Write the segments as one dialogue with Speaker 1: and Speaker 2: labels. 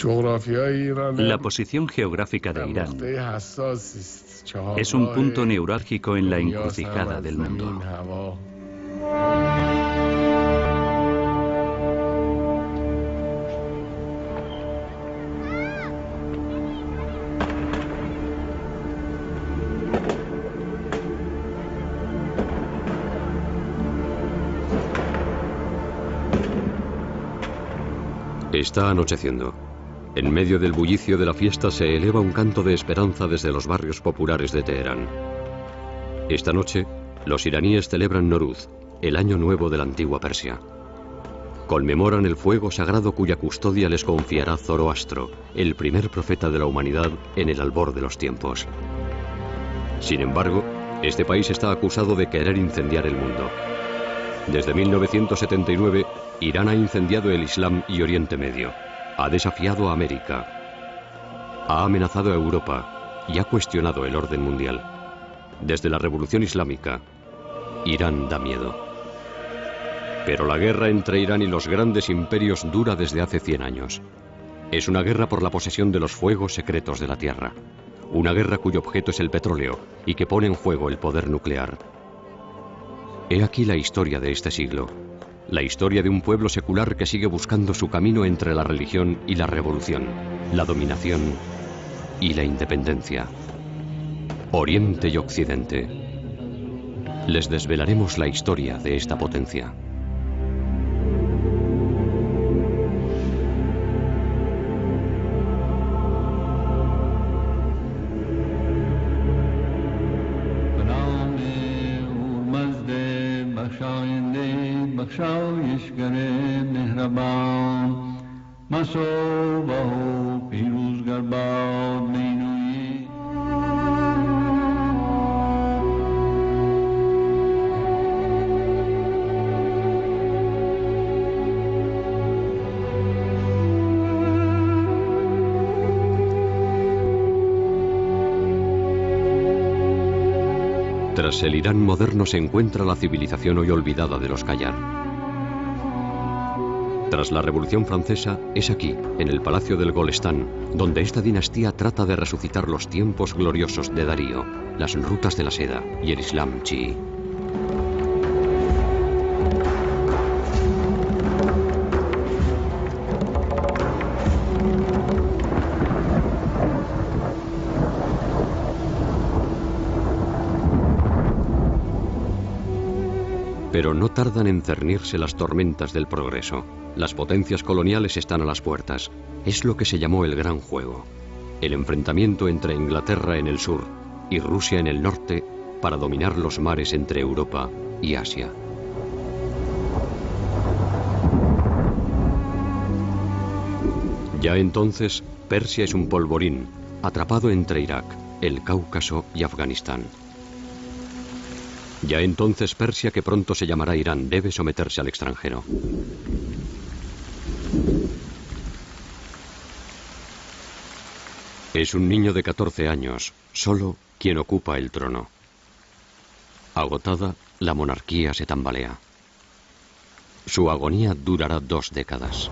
Speaker 1: La posición geográfica de Irán es un punto neurálgico en la encrucijada del mundo.
Speaker 2: Está anocheciendo. En medio del bullicio de la fiesta se eleva un canto de esperanza desde los barrios populares de Teherán. Esta noche, los iraníes celebran Nowruz, el año nuevo de la antigua Persia. Conmemoran el fuego sagrado cuya custodia les confiará Zoroastro, el primer profeta de la humanidad en el albor de los tiempos. Sin embargo, este país está acusado de querer incendiar el mundo. Desde 1979, Irán ha incendiado el Islam y Oriente Medio, ha desafiado a América, ha amenazado a Europa y ha cuestionado el orden mundial. Desde la Revolución Islámica, Irán da miedo. Pero la guerra entre Irán y los grandes imperios dura desde hace 100 años. Es una guerra por la posesión de los fuegos secretos de la Tierra. Una guerra cuyo objeto es el petróleo y que pone en juego el poder nuclear. He aquí la historia de este siglo. La historia de un pueblo secular que sigue buscando su camino entre la religión y la revolución, la dominación y la independencia. Oriente y Occidente. Les desvelaremos la historia de esta potencia. Tras el Irán moderno se encuentra la civilización hoy olvidada de los Qajar. Tras la Revolución Francesa, es aquí, en el Palacio del Golestán, donde esta dinastía trata de resucitar los tiempos gloriosos de Darío, las rutas de la seda y el Islam chií. Pero no tardan en cernirse las tormentas del progreso. Las potencias coloniales están a las puertas. Es lo que se llamó el Gran Juego. El enfrentamiento entre Inglaterra en el sur y Rusia en el norte para dominar los mares entre Europa y Asia. Ya entonces, Persia es un polvorín, atrapado entre Irak, el Cáucaso y Afganistán. Ya entonces Persia, que pronto se llamará Irán, debe someterse al extranjero. Es un niño de 14 años, solo, quien ocupa el trono. Agotada, la monarquía se tambalea. Su agonía durará 2 décadas.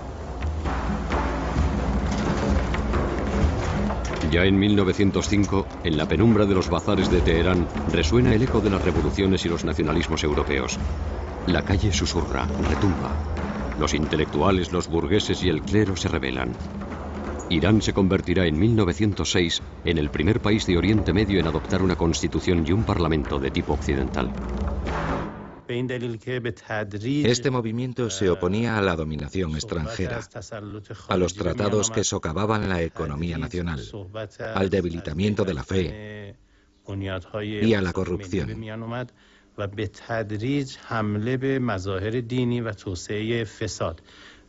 Speaker 2: Ya en 1905, en la penumbra de los bazares de Teherán, resuena el eco de las revoluciones y los nacionalismos europeos. La calle susurra, retumba. Los intelectuales, los burgueses y el clero se rebelan. Irán se convertirá en 1906 en el primer país de Oriente Medio en adoptar una constitución y un parlamento de tipo occidental.
Speaker 3: Este movimiento se oponía a la dominación extranjera, a los tratados que socavaban la economía nacional, al debilitamiento de la fe y a la corrupción.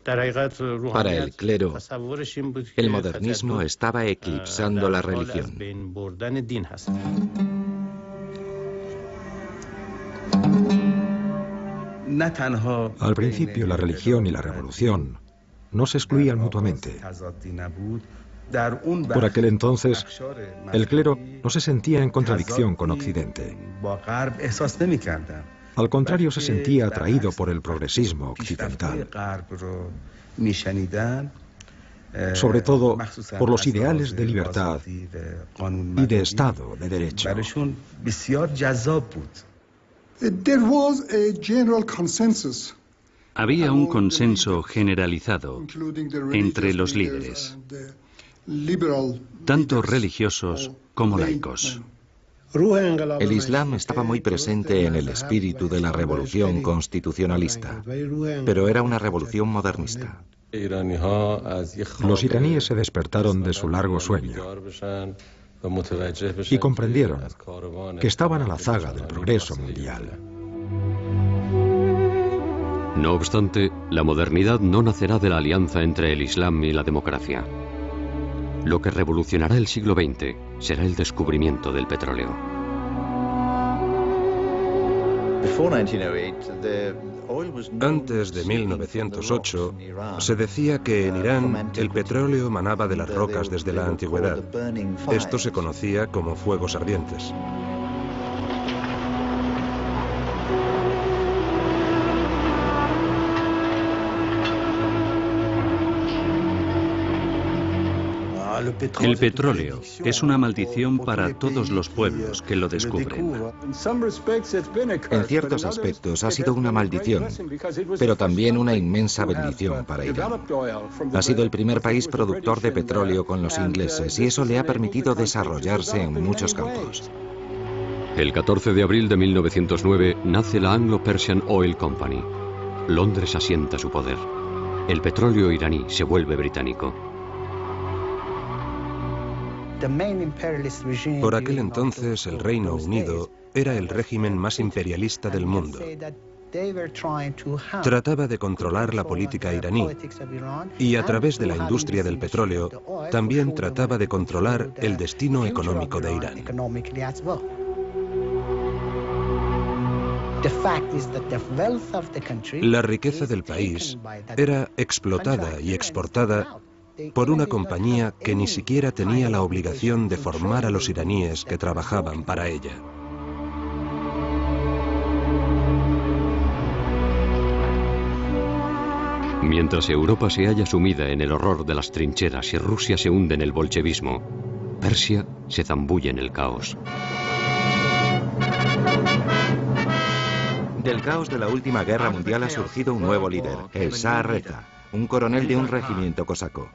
Speaker 3: Para el clero, el modernismo estaba eclipsando la religión.
Speaker 4: Al principio, la religión y la revolución no se excluían mutuamente. Por aquel entonces, el clero no se sentía en contradicción con Occidente. Al contrario, se sentía atraído por el progresismo occidental. sobre todo por los ideales de libertad y de Estado de Derecho.
Speaker 1: Había un consenso generalizado entre los líderes, tanto religiosos como laicos.
Speaker 3: El Islam estaba muy presente en el espíritu de la revolución constitucionalista, pero era una revolución modernista.
Speaker 4: Los iraníes se despertaron de su largo sueño y comprendieron que estaban a la zaga del progreso mundial.
Speaker 2: No obstante, la modernidad no nacerá de la alianza entre el Islam y la democracia. Lo que revolucionará el siglo XX será el descubrimiento del petróleo.
Speaker 5: Antes de 1908, se decía que en Irán el petróleo manaba de las rocas desde la antigüedad. Esto se conocía como fuegos ardientes.
Speaker 1: El petróleo es una maldición para todos los pueblos que lo descubren.
Speaker 3: En ciertos aspectos ha sido una maldición, pero también una inmensa bendición para Irán. Ha sido el primer país productor de petróleo con los ingleses y eso le ha permitido desarrollarse en muchos campos.
Speaker 2: El 14 de abril de 1909 nace la Anglo-Persian Oil Company. Londres asienta su poder. El petróleo iraní se vuelve británico.
Speaker 5: Por aquel entonces, el Reino Unido era el régimen más imperialista del mundo. Trataba de controlar la política iraní y a través de la industria del petróleo también trataba de controlar el destino económico de Irán. La riqueza del país era explotada y exportada por una compañía que ni siquiera tenía la obligación de formar a los iraníes que trabajaban para ella.
Speaker 2: Mientras Europa se halla sumida en el horror de las trincheras y Rusia se hunde en el bolchevismo, Persia se zambulle en el caos.
Speaker 3: Del caos de la última guerra mundial ha surgido un nuevo líder, el Shah Reza, un coronel de un regimiento cosaco.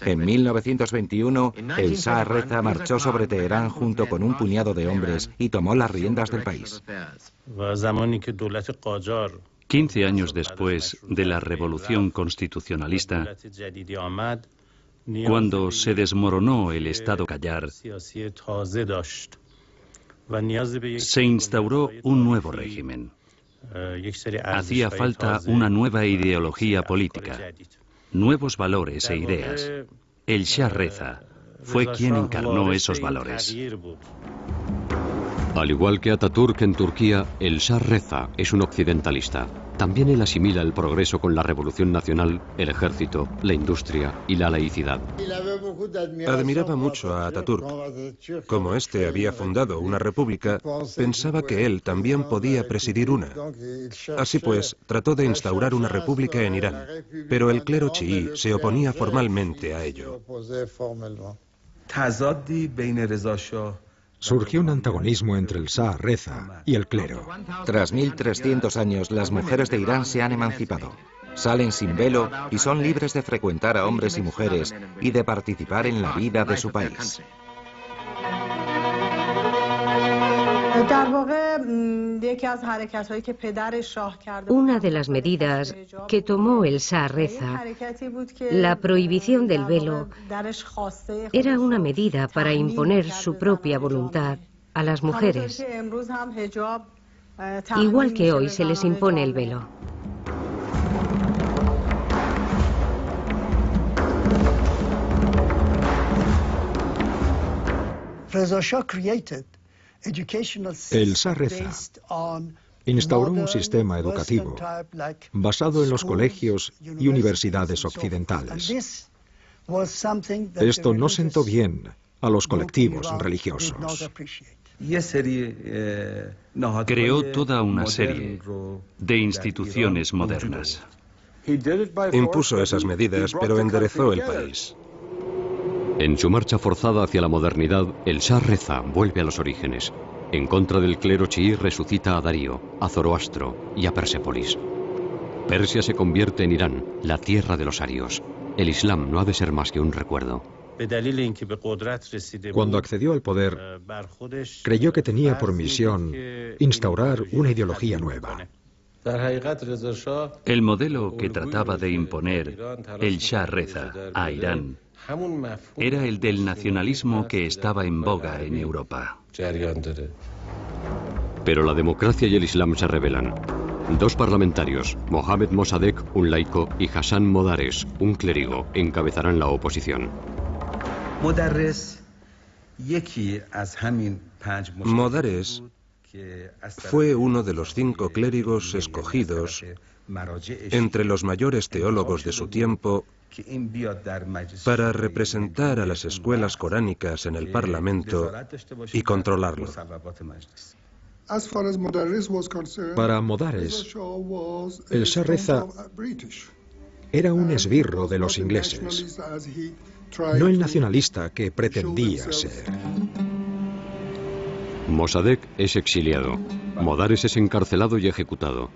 Speaker 3: En 1921, el Shah Reza marchó sobre Teherán junto con un puñado de hombres y tomó las riendas del país.
Speaker 1: 15 años después de la revolución constitucionalista, cuando se desmoronó el Estado Qajar, se instauró un nuevo régimen. Hacía falta una nueva ideología política, nuevos valores e ideas. El Shah Reza fue quien encarnó esos valores.
Speaker 2: Al igual que Atatürk en Turquía, el Shah Reza es un occidentalista. También él asimila el progreso con la revolución nacional, el ejército, la industria y la laicidad.
Speaker 5: Admiraba mucho a Atatürk. Como éste había fundado una república, pensaba que él también podía presidir una. Así pues, trató de instaurar una república en Irán, pero el clero chií se oponía formalmente a ello.
Speaker 4: Surgió un antagonismo entre el Shah Reza y el clero.
Speaker 3: Tras 1300 años, las mujeres de Irán se han emancipado. Salen sin velo y son libres de frecuentar a hombres y mujeres y de participar en la vida de su país.
Speaker 6: Una de las medidas que tomó el Shah Reza, la prohibición del velo, era una medida para imponer su propia voluntad a las mujeres, igual que hoy se les impone el velo.
Speaker 4: El Shah Reza instauró un sistema educativo basado en los colegios y universidades occidentales. Esto no sentó bien a los colectivos religiosos.
Speaker 1: Creó toda una serie de instituciones modernas.
Speaker 5: Impuso esas medidas, pero enderezó el país.
Speaker 2: En su marcha forzada hacia la modernidad, el Shah Reza vuelve a los orígenes. En contra del clero chií resucita a Darío, a Zoroastro y a Persépolis. Persia se convierte en Irán, la tierra de los arios. El Islam no ha de ser más que un recuerdo.
Speaker 4: Cuando accedió al poder, creyó que tenía por misión instaurar una ideología nueva.
Speaker 1: El modelo que trataba de imponer el Shah Reza a Irán era el del nacionalismo que estaba en boga en Europa.
Speaker 2: Pero la democracia y el Islam se rebelan. Dos parlamentarios, Mohammad Mossadegh, un laico, y Hassan Modares, un clérigo, encabezarán la oposición.
Speaker 5: Modares fue uno de los 5 clérigos escogidos entre los mayores teólogos de su tiempo para representar a las escuelas coránicas en el Parlamento y controlarlo.
Speaker 4: Para Modares, el Shah Reza era un esbirro de los ingleses, no el nacionalista que pretendía ser.
Speaker 2: Mossadegh es exiliado. Modares es encarcelado y ejecutado.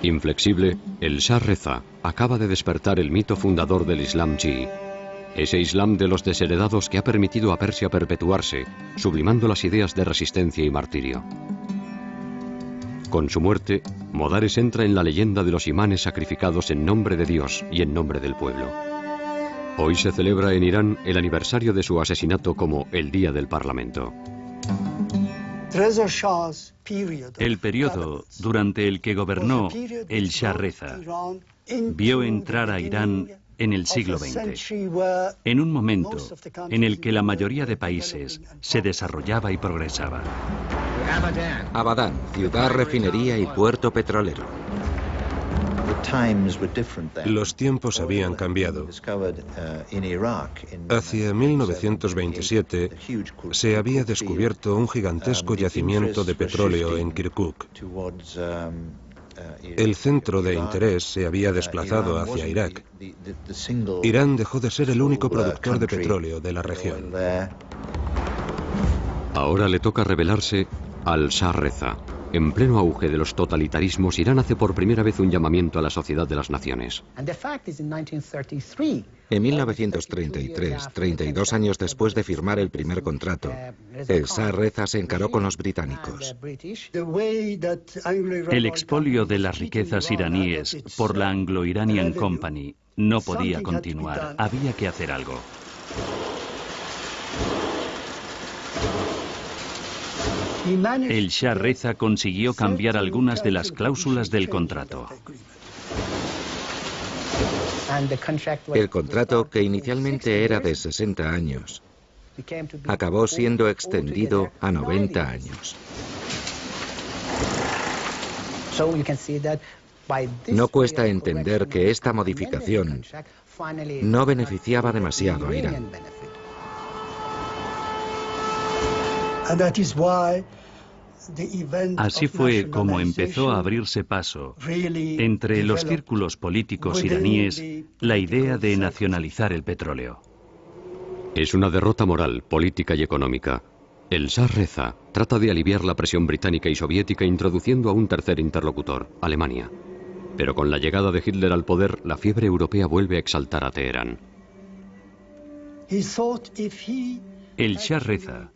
Speaker 2: Inflexible, el Shah Reza acaba de despertar el mito fundador del Islam chií. Ese Islam de los desheredados que ha permitido a Persia perpetuarse, sublimando las ideas de resistencia y martirio. Con su muerte, Modares entra en la leyenda de los imanes sacrificados en nombre de Dios y en nombre del pueblo. Hoy se celebra en Irán el aniversario de su asesinato como el Día del Parlamento.
Speaker 1: El periodo durante el que gobernó el Shah Reza vio entrar a Irán en el siglo XX, en un momento en el que la mayoría de países se desarrollaba y progresaba.
Speaker 3: Abadán, ciudad, refinería y puerto petrolero.
Speaker 5: Los tiempos habían cambiado. Hacia 1927 se había descubierto un gigantesco yacimiento de petróleo en Kirkuk. El centro de interés se había desplazado hacia Irak. Irán dejó de ser el único productor de petróleo de la región.
Speaker 2: Ahora le toca rebelarse al Shah Reza. En pleno auge de los totalitarismos, Irán hace por primera vez un llamamiento a la sociedad de las naciones.
Speaker 3: En 1933, 32 años después de firmar el primer contrato, el Shah Reza se encaró con los británicos.
Speaker 1: El expolio de las riquezas iraníes por la Anglo-Iranian Company no podía continuar. Había que hacer algo. El Shah Reza consiguió cambiar algunas de las cláusulas del contrato.
Speaker 3: El contrato, que inicialmente era de 60 años, acabó siendo extendido a 90 años. No cuesta entender que esta modificación no beneficiaba demasiado a Irán.
Speaker 1: Así fue como empezó a abrirse paso entre los círculos políticos iraníes la idea de nacionalizar el petróleo.
Speaker 2: Es una derrota moral, política y económica. El Shah Reza trata de aliviar la presión británica y soviética introduciendo a un tercer interlocutor, Alemania. Pero con la llegada de Hitler al poder, la fiebre europea vuelve a exaltar a Teherán.
Speaker 1: El Shah Reza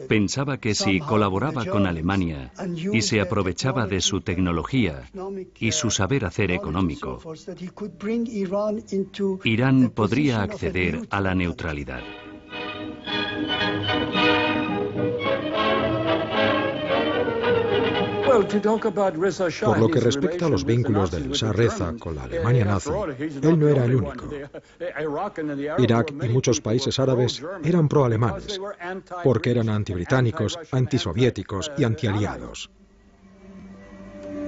Speaker 1: pensaba que si colaboraba con Alemania y se aprovechaba de su tecnología y su saber hacer económico, Irán podría acceder a la neutralidad.
Speaker 4: Por lo que respecta a los vínculos del Shah Reza con la Alemania nazi, él no era el único. Irak y muchos países árabes eran pro-alemanes, porque eran antibritánicos, antisoviéticos y antialiados.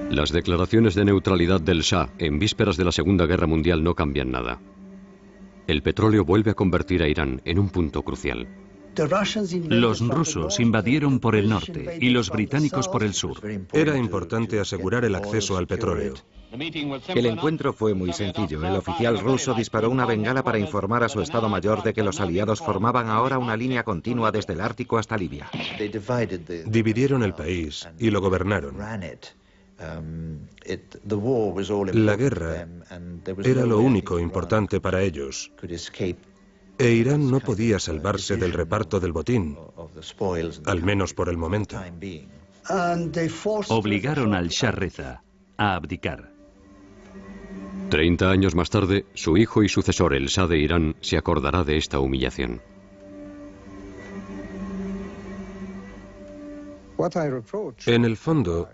Speaker 2: Las declaraciones de neutralidad del Shah en vísperas de la Segunda Guerra Mundial no cambian nada. El petróleo vuelve a convertir a Irán en un punto crucial.
Speaker 1: Los rusos invadieron por el norte y los británicos por el sur.
Speaker 5: Era importante asegurar el acceso al petróleo.
Speaker 3: El encuentro fue muy sencillo. El oficial ruso disparó una bengala para informar a su Estado Mayor de que los aliados formaban ahora una línea continua desde el Ártico hasta Libia.
Speaker 5: Dividieron el país y lo gobernaron. La guerra era lo único importante para ellos. E Irán no podía salvarse del reparto del botín, al menos por el momento.
Speaker 1: Obligaron al Shah Reza a abdicar.
Speaker 2: 30 años más tarde, su hijo y sucesor, el Shah de Irán, se acordará de esta humillación.
Speaker 5: En el fondo,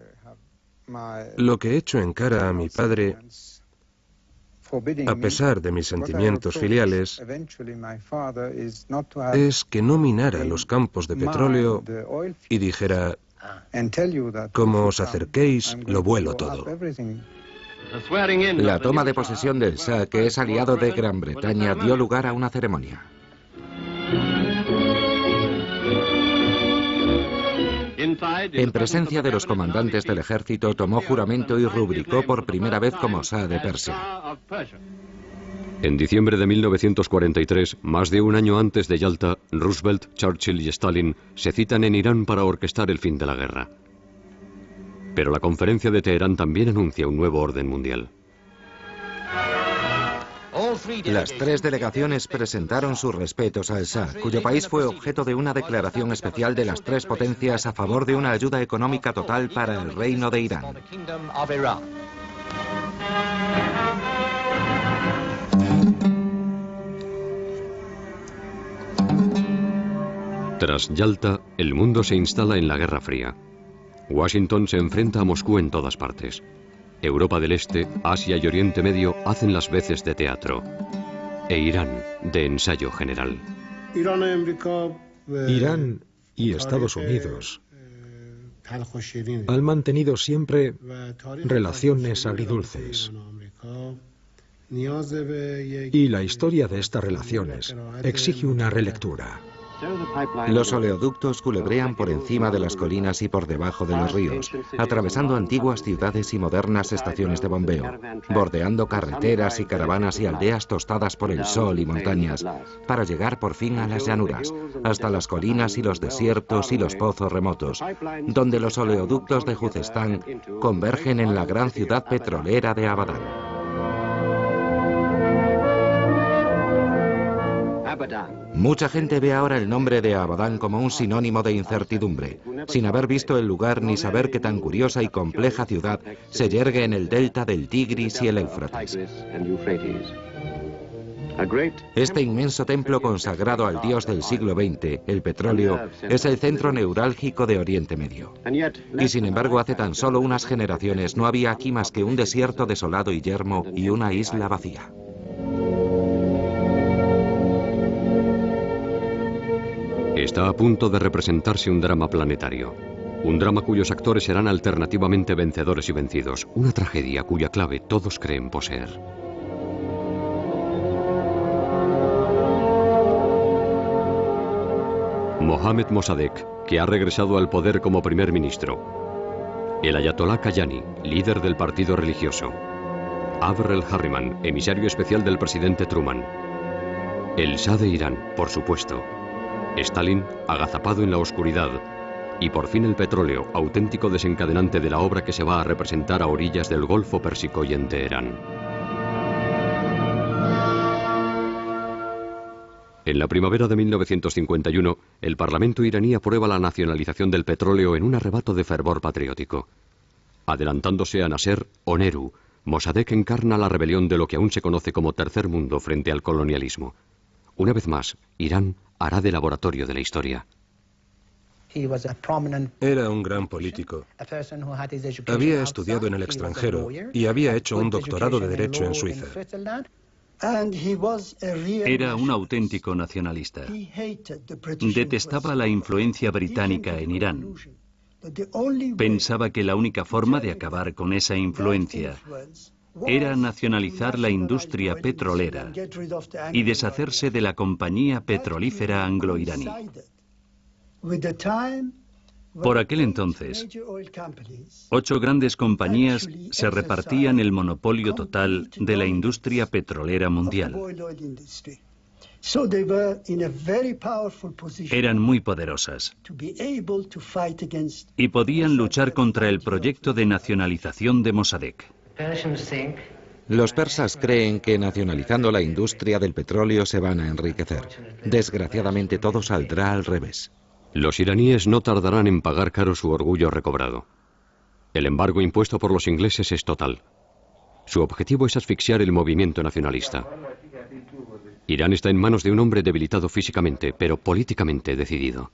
Speaker 5: lo que he hecho en cara a mi padre, a pesar de mis sentimientos filiales, es que no minara los campos de petróleo y dijera: como os acerquéis, lo vuelo todo.
Speaker 3: La toma de posesión del Shah, que es aliado de Gran Bretaña, dio lugar a una ceremonia. En presencia de los comandantes del ejército, tomó juramento y rubricó por primera vez como Shah de Persia.
Speaker 2: En diciembre de 1943, más de un año antes de Yalta, Roosevelt, Churchill y Stalin se citan en Irán para orquestar el fin de la guerra. Pero la conferencia de Teherán también anuncia un nuevo orden mundial.
Speaker 3: Las tres delegaciones presentaron sus respetos al Shah, cuyo país fue objeto de una declaración especial de las tres potencias a favor de una ayuda económica total para el reino de Irán.
Speaker 2: Tras Yalta, el mundo se instala en la Guerra Fría. Washington se enfrenta a Moscú en todas partes. Europa del Este, Asia y Oriente Medio hacen las veces de teatro. E Irán, de ensayo general.
Speaker 4: Irán y Estados Unidos han mantenido siempre relaciones agridulces. Y la historia de estas relaciones exige una relectura.
Speaker 3: Los oleoductos culebrean por encima de las colinas y por debajo de los ríos, atravesando antiguas ciudades y modernas estaciones de bombeo, bordeando carreteras y caravanas y aldeas tostadas por el sol y montañas, para llegar por fin a las llanuras, hasta las colinas y los desiertos y los pozos remotos, donde los oleoductos de Juzestán convergen en la gran ciudad petrolera de Abadán. Mucha gente ve ahora el nombre de Abadán como un sinónimo de incertidumbre, sin haber visto el lugar ni saber qué tan curiosa y compleja ciudad se yergue en el delta del Tigris y el Éufrates. Este inmenso templo consagrado al dios del siglo XX, el petróleo, es el centro neurálgico de Oriente Medio. Y sin embargo, hace tan solo unas generaciones no había aquí más que un desierto desolado y yermo y una isla vacía.
Speaker 2: Está a punto de representarse un drama planetario. Un drama cuyos actores serán alternativamente vencedores y vencidos. Una tragedia cuya clave todos creen poseer. Mohammad Mossadegh, que ha regresado al poder como primer ministro. El ayatolá Kayani, líder del partido religioso. Avril Harriman, emisario especial del presidente Truman. El Shah de Irán, por supuesto. Stalin, agazapado en la oscuridad, y por fin el petróleo, auténtico desencadenante de la obra que se va a representar a orillas del Golfo Pérsico y en Teherán. En la primavera de 1951, el Parlamento iraní aprueba la nacionalización del petróleo en un arrebato de fervor patriótico. Adelantándose a Nasser o Nehru, Mossadegh encarna la rebelión de lo que aún se conoce como Tercer Mundo frente al colonialismo. Una vez más, Irán hará de laboratorio de la historia.
Speaker 5: Era un gran político. Había estudiado en el extranjero y había hecho un doctorado de Derecho en Suiza.
Speaker 1: Era un auténtico nacionalista. Detestaba la influencia británica en Irán. Pensaba que la única forma de acabar con esa influencia era nacionalizar la industria petrolera y deshacerse de la compañía petrolífera anglo-iraní. Por aquel entonces, 8 grandes compañías se repartían el monopolio total de la industria petrolera mundial. Eran muy poderosas y podían luchar contra el proyecto de nacionalización de Mossadegh.
Speaker 3: Los persas creen que nacionalizando la industria del petróleo se van a enriquecer. Desgraciadamente todo saldrá al revés.
Speaker 2: Los iraníes no tardarán en pagar caro su orgullo recobrado. El embargo impuesto por los ingleses es total. Su objetivo es asfixiar el movimiento nacionalista. Irán está en manos de un hombre debilitado físicamente, pero políticamente decidido.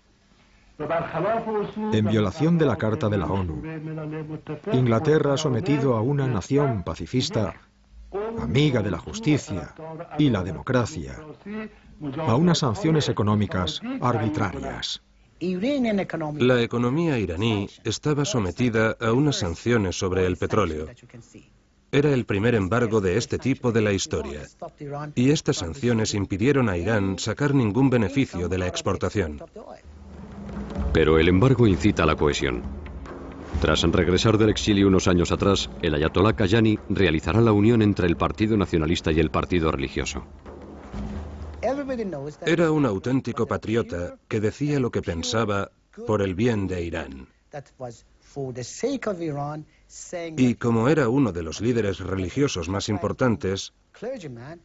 Speaker 4: En violación de la Carta de la ONU, Inglaterra ha sometido a una nación pacifista, amiga de la justicia y la democracia, a unas sanciones económicas arbitrarias.
Speaker 5: La economía iraní estaba sometida a unas sanciones sobre el petróleo. Era el primer embargo de este tipo de la historia, y estas sanciones impidieron a Irán sacar ningún beneficio de la exportación.
Speaker 2: Pero el embargo incita a la cohesión. Tras regresar del exilio unos años atrás, el ayatolá Kayani realizará la unión entre el Partido Nacionalista y el Partido Religioso.
Speaker 5: Era un auténtico patriota que decía lo que pensaba por el bien de Irán. Y como era uno de los líderes religiosos más importantes,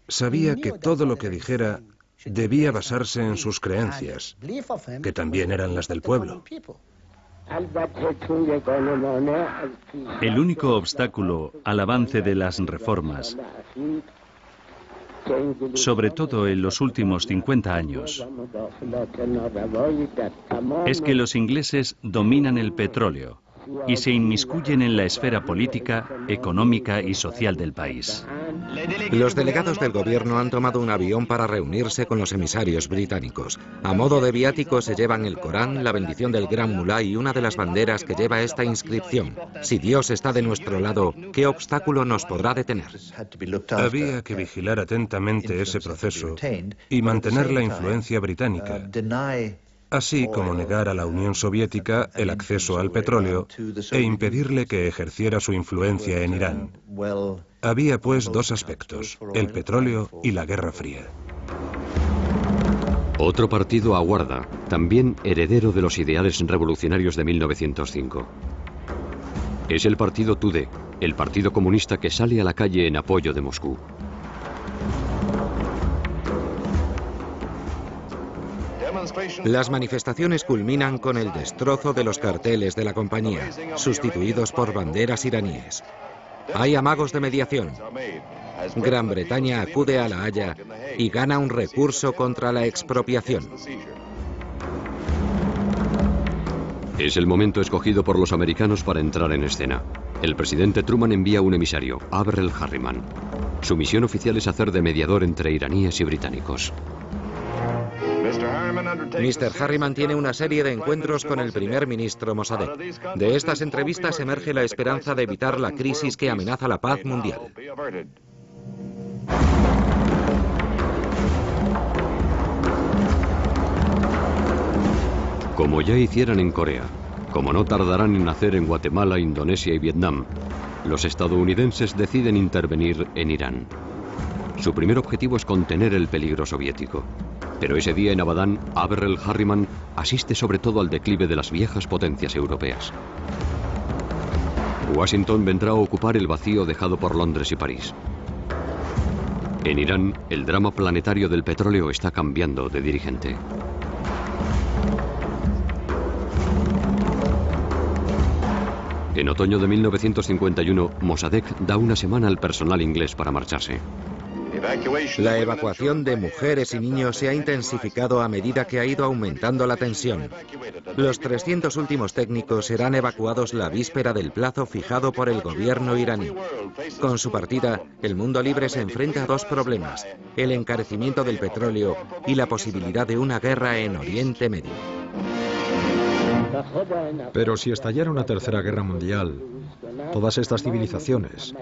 Speaker 5: sabía que todo lo que dijera debía basarse en sus creencias, que también eran las del pueblo.
Speaker 1: El único obstáculo al avance de las reformas, sobre todo en los últimos 50 años, es que los ingleses dominan el petróleo y se inmiscuyen en la esfera política, económica y social del país.
Speaker 3: Los delegados del gobierno han tomado un avión para reunirse con los emisarios británicos. A modo de viático se llevan el Corán, la bendición del Gran Mulá y una de las banderas que lleva esta inscripción: si Dios está de nuestro lado, ¿qué obstáculo nos podrá detener?
Speaker 5: Había que vigilar atentamente ese proceso y mantener la influencia británica, así como negar a la Unión Soviética el acceso al petróleo e impedirle que ejerciera su influencia en Irán. Había pues dos aspectos, el petróleo y la Guerra Fría.
Speaker 2: Otro partido aguarda, también heredero de los ideales revolucionarios de 1905. Es el partido Tudeh, el partido comunista que sale a la calle en apoyo de Moscú.
Speaker 3: Las manifestaciones culminan con el destrozo de los carteles de la compañía, sustituidos por banderas iraníes. Hay amagos de mediación. Gran Bretaña acude a La Haya y gana un recurso contra la expropiación.
Speaker 2: Es el momento escogido por los americanos para entrar en escena. El presidente Truman envía un emisario, Averell Harriman. Su misión oficial es hacer de mediador entre iraníes y británicos.
Speaker 3: Mr. Harriman tiene una serie de encuentros con el primer ministro Mossadegh. De estas entrevistas emerge la esperanza de evitar la crisis que amenaza la paz mundial.
Speaker 2: Como ya hicieran en Corea, como no tardarán en hacer en Guatemala, Indonesia y Vietnam, los estadounidenses deciden intervenir en Irán. Su primer objetivo es contener el peligro soviético. Pero ese día en Abadán, Averell Harriman asiste sobre todo al declive de las viejas potencias europeas. Washington vendrá a ocupar el vacío dejado por Londres y París. En Irán, el drama planetario del petróleo está cambiando de dirigente. En otoño de 1951, Mossadegh da una semana al personal inglés para marcharse.
Speaker 3: La evacuación de mujeres y niños se ha intensificado a medida que ha ido aumentando la tensión. Los 300 últimos técnicos serán evacuados la víspera del plazo fijado por el gobierno iraní. Con su partida, el mundo libre se enfrenta a dos problemas: el encarecimiento del petróleo y la posibilidad de una guerra en Oriente Medio.
Speaker 4: Pero si estallara una tercera guerra mundial, todas estas civilizaciones,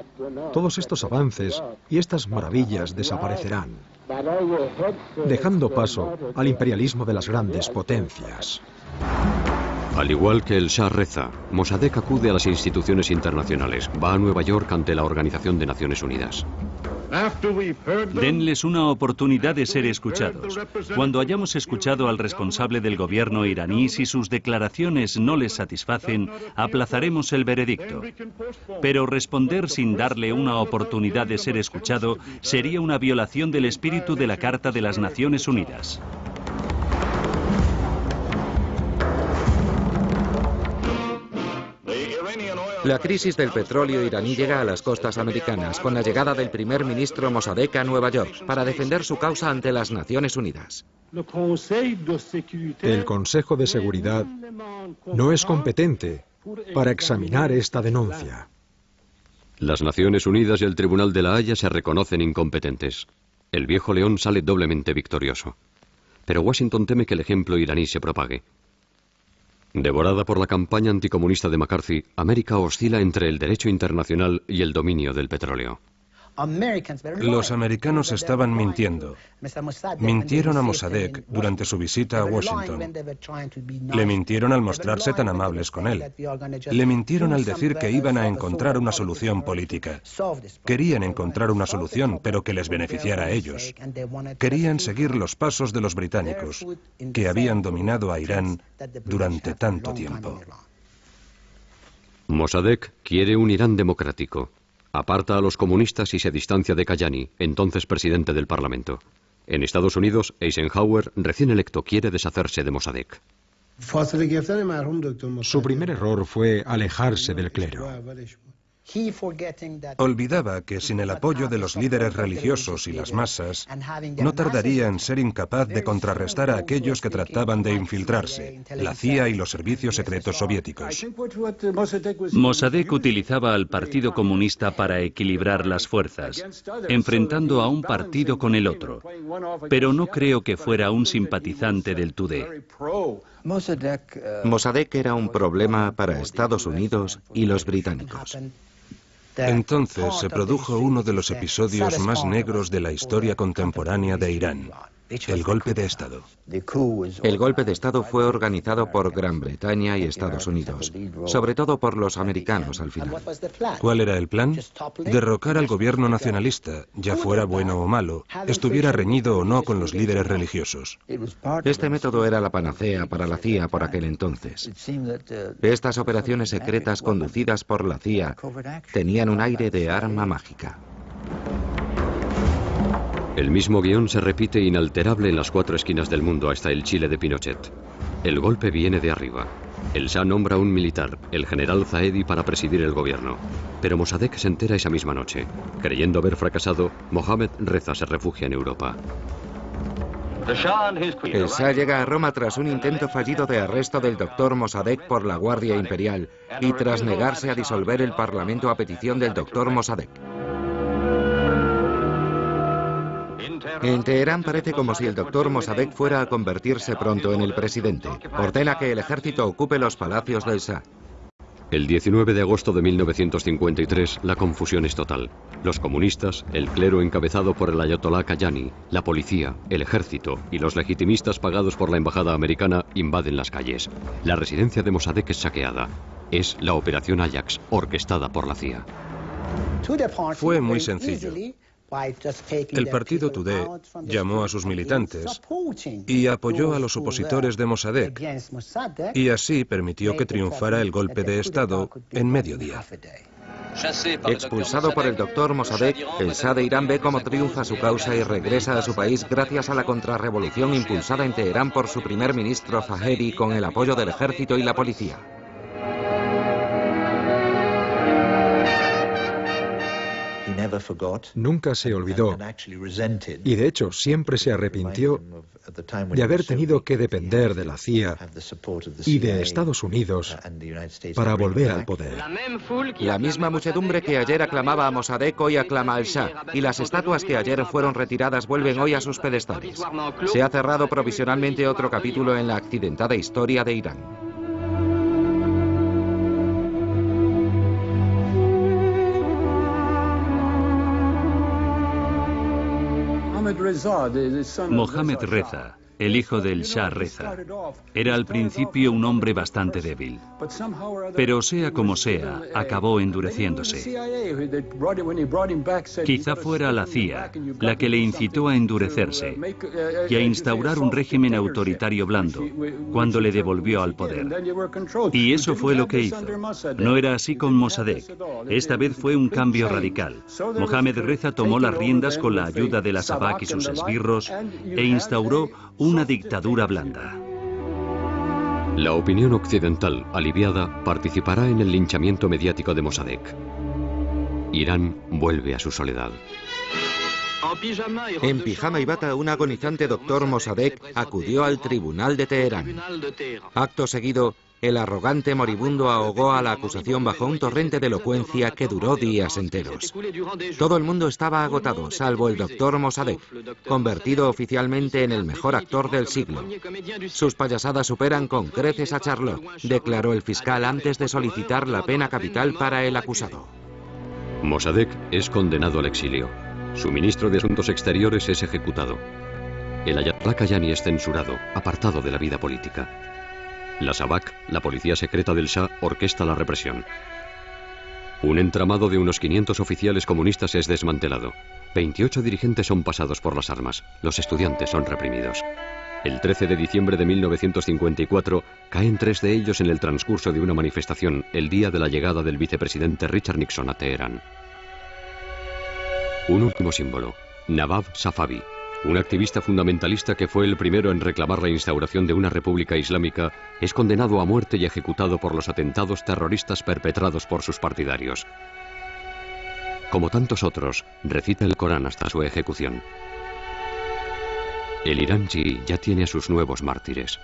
Speaker 4: todos estos avances y estas maravillas desaparecerán, dejando paso al imperialismo de las grandes potencias.
Speaker 2: Al igual que el Shah Reza, Mossadegh acude a las instituciones internacionales. Va a Nueva York ante la Organización de Naciones Unidas.
Speaker 1: Denles una oportunidad de ser escuchados. Cuando hayamos escuchado al responsable del gobierno iraní, si sus declaraciones no les satisfacen, aplazaremos el veredicto. Pero responder sin darle una oportunidad de ser escuchado sería una violación del espíritu de la Carta de las Naciones Unidas.
Speaker 3: La crisis del petróleo iraní llega a las costas americanas con la llegada del primer ministro Mossadegh a Nueva York para defender su causa ante las Naciones Unidas.
Speaker 4: El Consejo de Seguridad no es competente para examinar esta denuncia.
Speaker 2: Las Naciones Unidas y el Tribunal de la Haya se reconocen incompetentes. El viejo león sale doblemente victorioso. Pero Washington teme que el ejemplo iraní se propague. Devorada por la campaña anticomunista de McCarthy, América oscila entre el derecho internacional y el dominio del petróleo.
Speaker 5: Los americanos estaban mintiendo. Mintieron a Mossadegh durante su visita a Washington. Le mintieron al mostrarse tan amables con él. Le mintieron al decir que iban a encontrar una solución política. Querían encontrar una solución, pero que les beneficiara a ellos. Querían seguir los pasos de los británicos, que habían dominado a Irán durante tanto tiempo.
Speaker 2: Mossadegh quiere un Irán democrático. Aparta a los comunistas y se distancia de Kayani, entonces presidente del Parlamento. En Estados Unidos, Eisenhower, recién electo, quiere deshacerse de Mossadegh.
Speaker 4: Su primer error fue alejarse del clero.
Speaker 5: Olvidaba que sin el apoyo de los líderes religiosos y las masas, no tardaría en ser incapaz de contrarrestar a aquellos que trataban de infiltrarse, la CIA y los servicios secretos soviéticos.
Speaker 1: Mossadegh utilizaba al Partido Comunista para equilibrar las fuerzas, enfrentando a un partido con el otro. Pero no creo que fuera un simpatizante del Tudeh.
Speaker 3: Mossadegh era un problema para Estados Unidos y los británicos.
Speaker 5: Entonces se produjo uno de los episodios más negros de la historia contemporánea de Irán, el golpe de Estado.
Speaker 3: El golpe de Estado fue organizado por Gran Bretaña y Estados Unidos, sobre todo por los americanos al final.
Speaker 5: ¿Cuál era el plan? Derrocar al gobierno nacionalista, ya fuera bueno o malo, estuviera reñido o no con los líderes religiosos.
Speaker 3: Este método era la panacea para la CIA por aquel entonces. Estas operaciones secretas conducidas por la CIA tenían un aire de arma mágica.
Speaker 2: El mismo guión se repite inalterable en las 4 esquinas del mundo hasta el Chile de Pinochet. El golpe viene de arriba. El Shah nombra a un militar, el general Zaedi, para presidir el gobierno. Pero Mossadegh se entera esa misma noche. Creyendo haber fracasado, Mohammad Reza se refugia en Europa.
Speaker 3: El Shah llega a Roma tras un intento fallido de arresto del doctor Mossadegh por la Guardia Imperial y tras negarse a disolver el Parlamento a petición del doctor Mossadegh. En Teherán parece como si el doctor Mossadegh fuera a convertirse pronto en el presidente. Ordena que el ejército ocupe los palacios del Shah.
Speaker 2: El 19 de agosto de 1953, la confusión es total. Los comunistas, el clero encabezado por el ayatolá Kayani, la policía, el ejército y los legitimistas pagados por la embajada americana invaden las calles. La residencia de Mossadegh es saqueada. Es la Operación Ajax, orquestada por la CIA.
Speaker 5: Fue muy sencillo. El partido Tudeh llamó a sus militantes y apoyó a los opositores de Mossadegh, y así permitió que triunfara el golpe de Estado en mediodía.
Speaker 3: Expulsado por el doctor Mossadegh, el Shah de Irán ve cómo triunfa su causa y regresa a su país gracias a la contrarrevolución impulsada en Teherán por su primer ministro Zahedi con el apoyo del ejército y la policía.
Speaker 4: Nunca se olvidó y de hecho siempre se arrepintió de haber tenido que depender de la CIA y de Estados Unidos para volver al poder.
Speaker 3: La misma muchedumbre que ayer aclamaba a Mossadegh hoy aclama al Shah, y las estatuas que ayer fueron retiradas vuelven hoy a sus pedestales. Se ha cerrado provisionalmente otro capítulo en la accidentada historia de Irán.
Speaker 1: Mohammad Reza, el hijo del Shah Reza. Era al principio un hombre bastante débil, pero sea como sea, acabó endureciéndose. Quizá fuera la CIA la que le incitó a endurecerse y a instaurar un régimen autoritario blando cuando le devolvió al poder. Y eso fue lo que hizo. No era así con Mossadegh. Esta vez fue un cambio radical. Mohammad Reza tomó las riendas con la ayuda de la SAVAK y sus esbirros e instauró una dictadura blanda.
Speaker 2: La opinión occidental, aliviada, participará en el linchamiento mediático de Mossadegh. Irán vuelve a su soledad.
Speaker 3: En pijama y bata, un agonizante doctor Mossadegh acudió al tribunal de Teherán. Acto seguido, el arrogante moribundo ahogó a la acusación bajo un torrente de elocuencia que duró días enteros. Todo el mundo estaba agotado, salvo el doctor Mossadegh, convertido oficialmente en el mejor actor del siglo. Sus payasadas superan con creces a Charlotte, declaró el fiscal antes de solicitar la pena capital para el acusado.
Speaker 2: Mossadegh es condenado al exilio. Su ministro de Asuntos Exteriores es ejecutado. El Ayatollah Kayani es censurado, apartado de la vida política. La SAVAK, la policía secreta del Shah, orquesta la represión. Un entramado de unos 500 oficiales comunistas es desmantelado. 28 dirigentes son pasados por las armas. Los estudiantes son reprimidos. El 13 de diciembre de 1954 caen 3 de ellos en el transcurso de una manifestación el día de la llegada del vicepresidente Richard Nixon a Teherán. Un último símbolo, Nabab Safavi, un activista fundamentalista que fue el primero en reclamar la instauración de una república islámica, es condenado a muerte y ejecutado por los atentados terroristas perpetrados por sus partidarios. Como tantos otros, recita el Corán hasta su ejecución. El Irán chií ya tiene a sus nuevos mártires.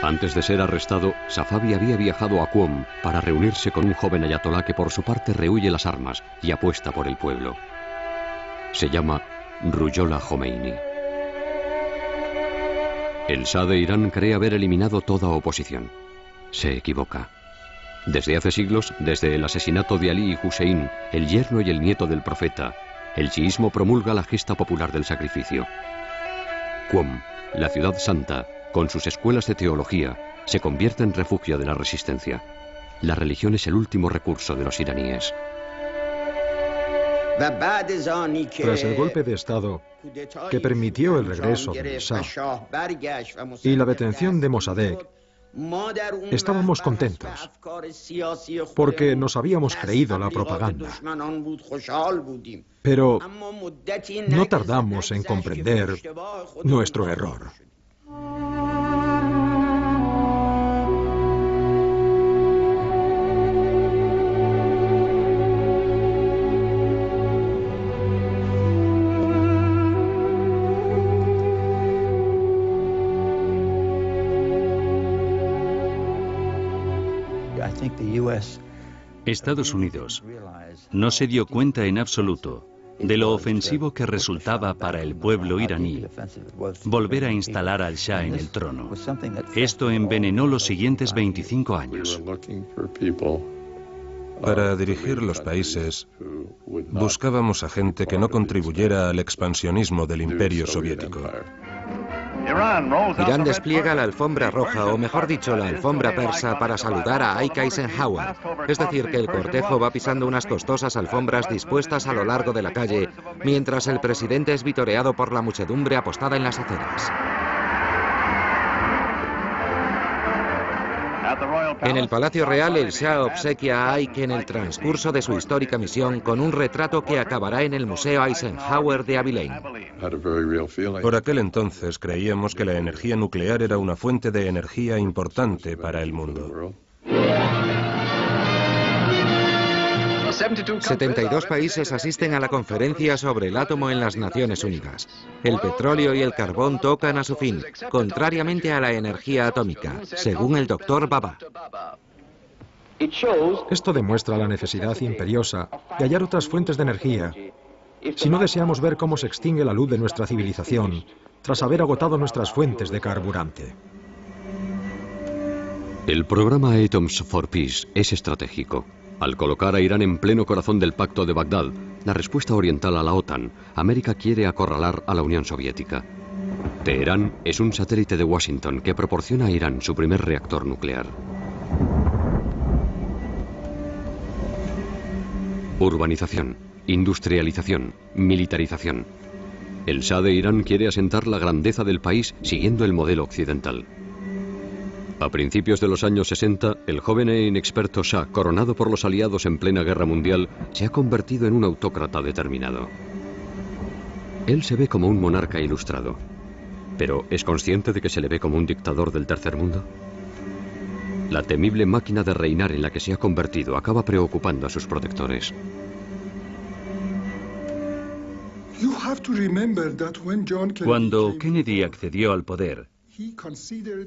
Speaker 2: Antes de ser arrestado, Safavi había viajado a Qom para reunirse con un joven ayatolá que por su parte rehúye las armas y apuesta por el pueblo. Se llama Ruhollah Khomeini. El Shah de Irán cree haber eliminado toda oposición. Se equivoca. Desde hace siglos, desde el asesinato de Ali y Hussein, el yerno y el nieto del profeta, el chiismo promulga la gesta popular del sacrificio. Qom, la ciudad santa, con sus escuelas de teología, se convierte en refugio de la resistencia. La religión es el último recurso de los iraníes.
Speaker 4: Tras el golpe de Estado que permitió el regreso del Shah y la detención de Mossadegh, estábamos contentos porque nos habíamos creído la propaganda. Pero no tardamos en comprender nuestro error.
Speaker 1: Estados Unidos no se dio cuenta en absoluto de lo ofensivo que resultaba para el pueblo iraní volver a instalar al Shah en el trono. Esto envenenó los siguientes 25 años.
Speaker 5: Para dirigir los países, buscábamos a gente que no contribuyera al expansionismo del imperio soviético.
Speaker 3: Irán despliega la alfombra roja, o mejor dicho, la alfombra persa, para saludar a Ike Eisenhower. Es decir, que el cortejo va pisando unas costosas alfombras dispuestas a lo largo de la calle, mientras el presidente es vitoreado por la muchedumbre apostada en las aceras. En el Palacio Real, el Shah obsequia a Ike en el transcurso de su histórica misión con un retrato que acabará en el Museo Eisenhower de Abilene.
Speaker 5: Por aquel entonces creíamos que la energía nuclear era una fuente de energía importante para el mundo.
Speaker 3: 72 países asisten a la conferencia sobre el átomo en las Naciones Unidas. El petróleo y el carbón tocan a su fin, contrariamente a la energía atómica, según el doctor Baba.
Speaker 4: Esto demuestra la necesidad imperiosa de hallar otras fuentes de energía si no deseamos ver cómo se extingue la luz de nuestra civilización tras haber agotado nuestras fuentes de carburante.
Speaker 2: El programa Atoms for Peace es estratégico. Al colocar a Irán en pleno corazón del Pacto de Bagdad, la respuesta oriental a la OTAN, América quiere acorralar a la Unión Soviética. Teherán es un satélite de Washington que proporciona a Irán su primer reactor nuclear. Urbanización, industrialización, militarización. El Shah de Irán quiere asentar la grandeza del país siguiendo el modelo occidental. A principios de los años 60, el joven e inexperto Shah, coronado por los aliados en plena guerra mundial, se ha convertido en un autócrata determinado. Él se ve como un monarca ilustrado, pero ¿es consciente de que se le ve como un dictador del tercer mundo? La temible máquina de reinar en la que se ha convertido acaba preocupando a sus protectores.
Speaker 1: Cuando Kennedy accedió al poder,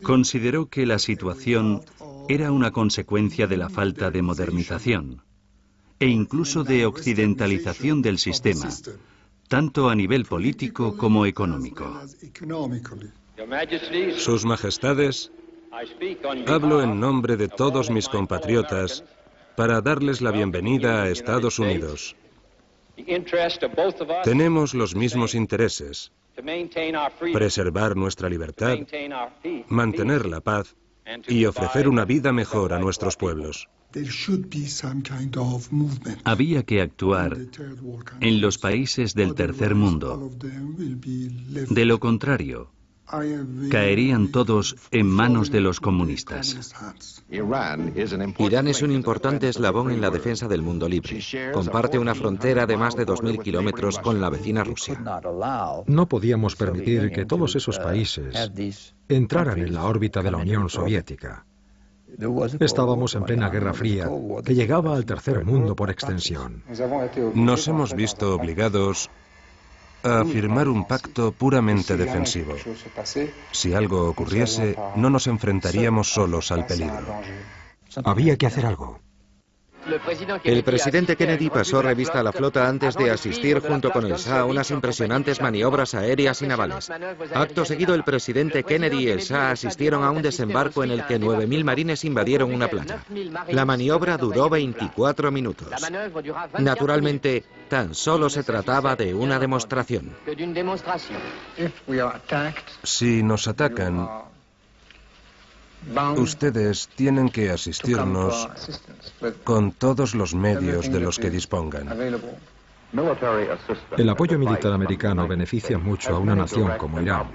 Speaker 1: consideró que la situación era una consecuencia de la falta de modernización e incluso de occidentalización del sistema, tanto a nivel político como económico.
Speaker 5: Sus Majestades, hablo en nombre de todos mis compatriotas para darles la bienvenida a Estados Unidos. Tenemos los mismos intereses: preservar nuestra libertad, mantener la paz y ofrecer una vida mejor a nuestros pueblos.
Speaker 1: Había que actuar en los países del tercer mundo. De lo contrario, caerían todos en manos de los comunistas.
Speaker 3: Irán es un importante eslabón en la defensa del mundo libre. Comparte una frontera de más de 2000 kilómetros con la vecina Rusia.
Speaker 4: No podíamos permitir que todos esos países entraran en la órbita de la Unión Soviética. Estábamos en plena Guerra Fría, que llegaba al tercer mundo por extensión.
Speaker 5: Nos hemos visto obligados a firmar un pacto puramente defensivo. Si algo ocurriese, no nos enfrentaríamos solos al peligro.
Speaker 4: Había que hacer algo.
Speaker 3: El presidente Kennedy pasó revista a la flota antes de asistir junto con el Shah a unas impresionantes maniobras aéreas y navales. Acto seguido, el presidente Kennedy y el Shah asistieron a un desembarco en el que 9000 marines invadieron una playa. La maniobra duró 24 minutos. Naturalmente, tan solo se trataba de una demostración.
Speaker 5: Si nos atacan, ustedes tienen que asistirnos con todos los medios de los que dispongan.
Speaker 4: El apoyo militar americano beneficia mucho a una nación como Irán.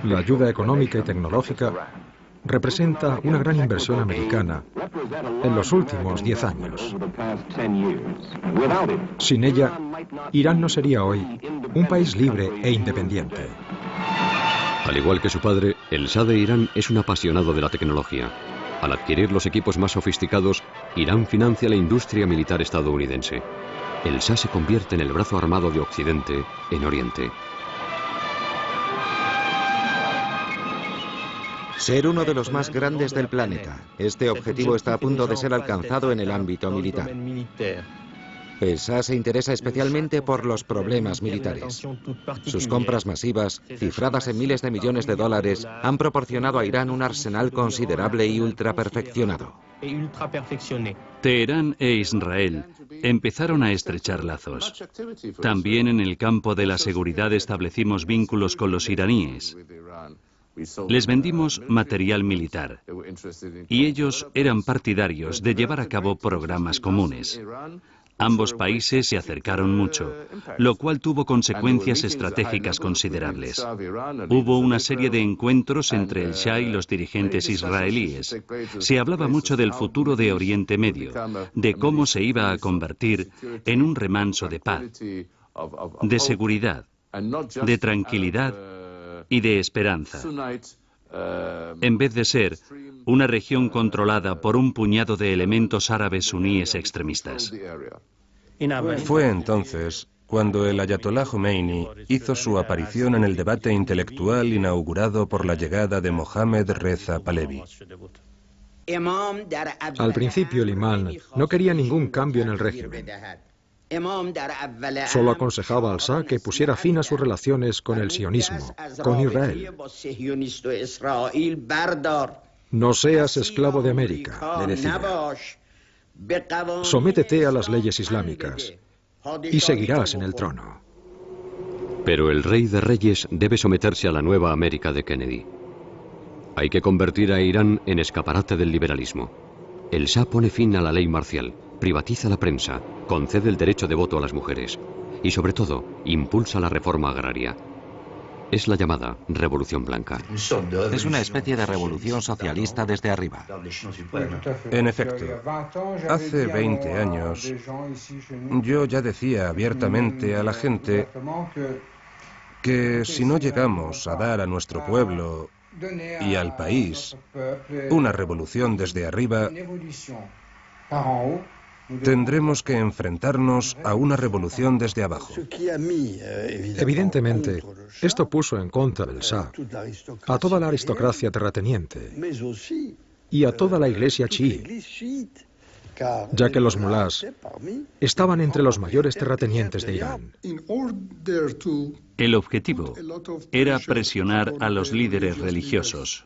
Speaker 4: La ayuda económica y tecnológica representa una gran inversión americana en los últimos 10 años. Sin ella, Irán no sería hoy un país libre e independiente.
Speaker 2: Al igual que su padre, el Shah de Irán es un apasionado de la tecnología. Al adquirir los equipos más sofisticados, Irán financia la industria militar estadounidense. El Shah se convierte en el brazo armado de Occidente en Oriente.
Speaker 3: Ser uno de los más grandes del planeta. Este objetivo está a punto de ser alcanzado en el ámbito militar. El Shah se interesa especialmente por los problemas militares. Sus compras masivas, cifradas en miles de millones de dólares, han proporcionado a Irán un arsenal considerable y ultraperfeccionado.
Speaker 1: Teherán e Israel empezaron a estrechar lazos. También en el campo de la seguridad establecimos vínculos con los iraníes. Les vendimos material militar y ellos eran partidarios de llevar a cabo programas comunes. Ambos países se acercaron mucho, lo cual tuvo consecuencias estratégicas considerables. Hubo una serie de encuentros entre el Shah y los dirigentes israelíes. Se hablaba mucho del futuro de Oriente Medio, de cómo se iba a convertir en un remanso de paz, de seguridad, de tranquilidad y de esperanza, en vez de ser una región controlada por un puñado de elementos árabes suníes extremistas.
Speaker 5: Fue entonces cuando el ayatolá Jomeini hizo su aparición en el debate intelectual inaugurado por la llegada de Mohammad Reza Pahlavi.
Speaker 4: Al principio el imán no quería ningún cambio en el régimen. Solo aconsejaba al Shah que pusiera fin a sus relaciones con el sionismo, con Israel. No seas esclavo de América, le decía. Sométete a las leyes islámicas y seguirás en el trono.
Speaker 2: Pero el rey de reyes debe someterse a la nueva América de Kennedy. Hay que convertir a Irán en escaparate del liberalismo. El Shah pone fin a la ley marcial, privatiza la prensa, concede el derecho de voto a las mujeres y, sobre todo, impulsa la reforma agraria. Es la llamada Revolución Blanca.
Speaker 3: Es una especie de revolución socialista desde arriba.
Speaker 5: En efecto, hace 20 años yo ya decía abiertamente a la gente que si no llegamos a dar a nuestro pueblo y al país una revolución desde arriba, tendremos que enfrentarnos a una revolución desde abajo.
Speaker 4: Evidentemente, esto puso en contra del Shah a toda la aristocracia terrateniente y a toda la iglesia chií, ya que los mulás estaban entre los mayores terratenientes de Irán.
Speaker 1: El objetivo era presionar a los líderes religiosos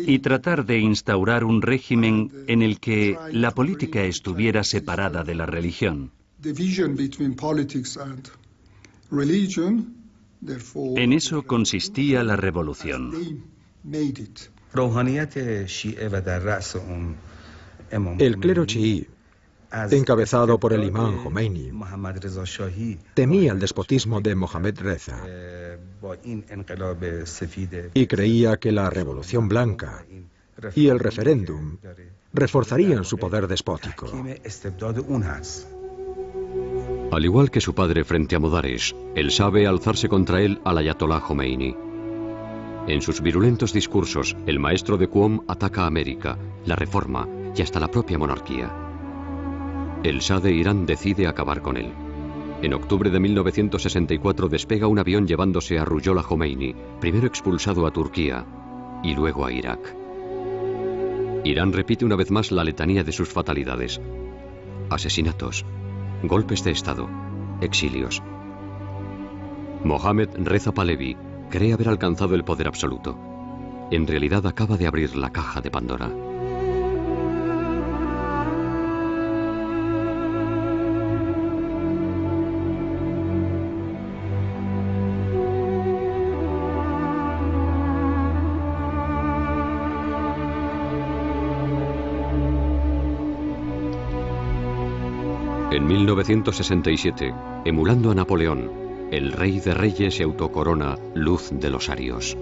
Speaker 1: y tratar de instaurar un régimen en el que la política estuviera separada de la religión. En eso consistía la revolución.
Speaker 4: El clero chií, encabezado por el imán Jomeini, temía el despotismo de Mohammad Reza y creía que la Revolución Blanca y el referéndum reforzarían su poder despótico.
Speaker 2: Al igual que su padre frente a Modares, el Shah ve alzarse contra él al ayatolá Jomeini. En sus virulentos discursos, el maestro de Qom ataca a América, la reforma y hasta la propia monarquía. El Shah de Irán decide acabar con él. En octubre de 1964 despega un avión llevándose a Ruhollah Jomeini, primero expulsado a Turquía y luego a Irak. Irán repite una vez más la letanía de sus fatalidades: asesinatos, golpes de Estado, exilios. Mohammad Reza Pahlavi cree haber alcanzado el poder absoluto. En realidad acaba de abrir la caja de Pandora. En 1967, emulando a Napoleón, el rey de reyes se autocorona Luz de los Arios.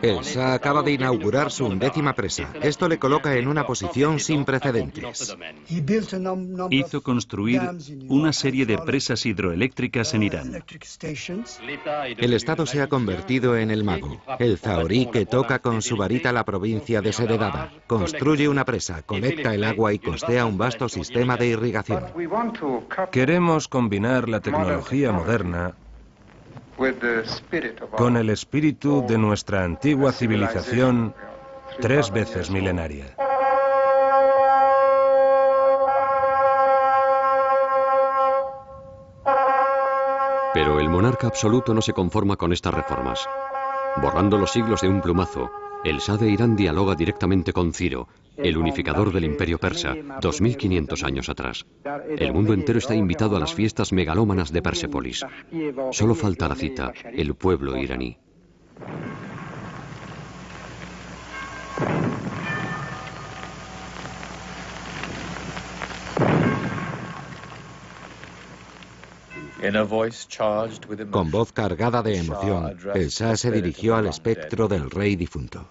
Speaker 3: El Shah acaba de inaugurar su 11ª presa. Esto le coloca en una posición sin precedentes.
Speaker 1: Hizo construir una serie de presas hidroeléctricas en Irán.
Speaker 3: El Estado se ha convertido en el mago, el zahorí que toca con su varita la provincia desheredada. Construye una presa, colecta el agua y costea un vasto sistema de irrigación.
Speaker 5: Queremos combinar la tecnología moderna con el espíritu de nuestra antigua civilización 3 veces milenaria.
Speaker 2: Pero el monarca absoluto no se conforma con estas reformas. Borrando los siglos de un plumazo, el Shah de Irán dialoga directamente con Ciro, el unificador del imperio persa, 2500 años atrás. El mundo entero está invitado a las fiestas megalómanas de Persépolis. Solo falta la cita, el pueblo iraní.
Speaker 3: Con voz cargada de emoción, el Shah se dirigió al espectro del rey difunto.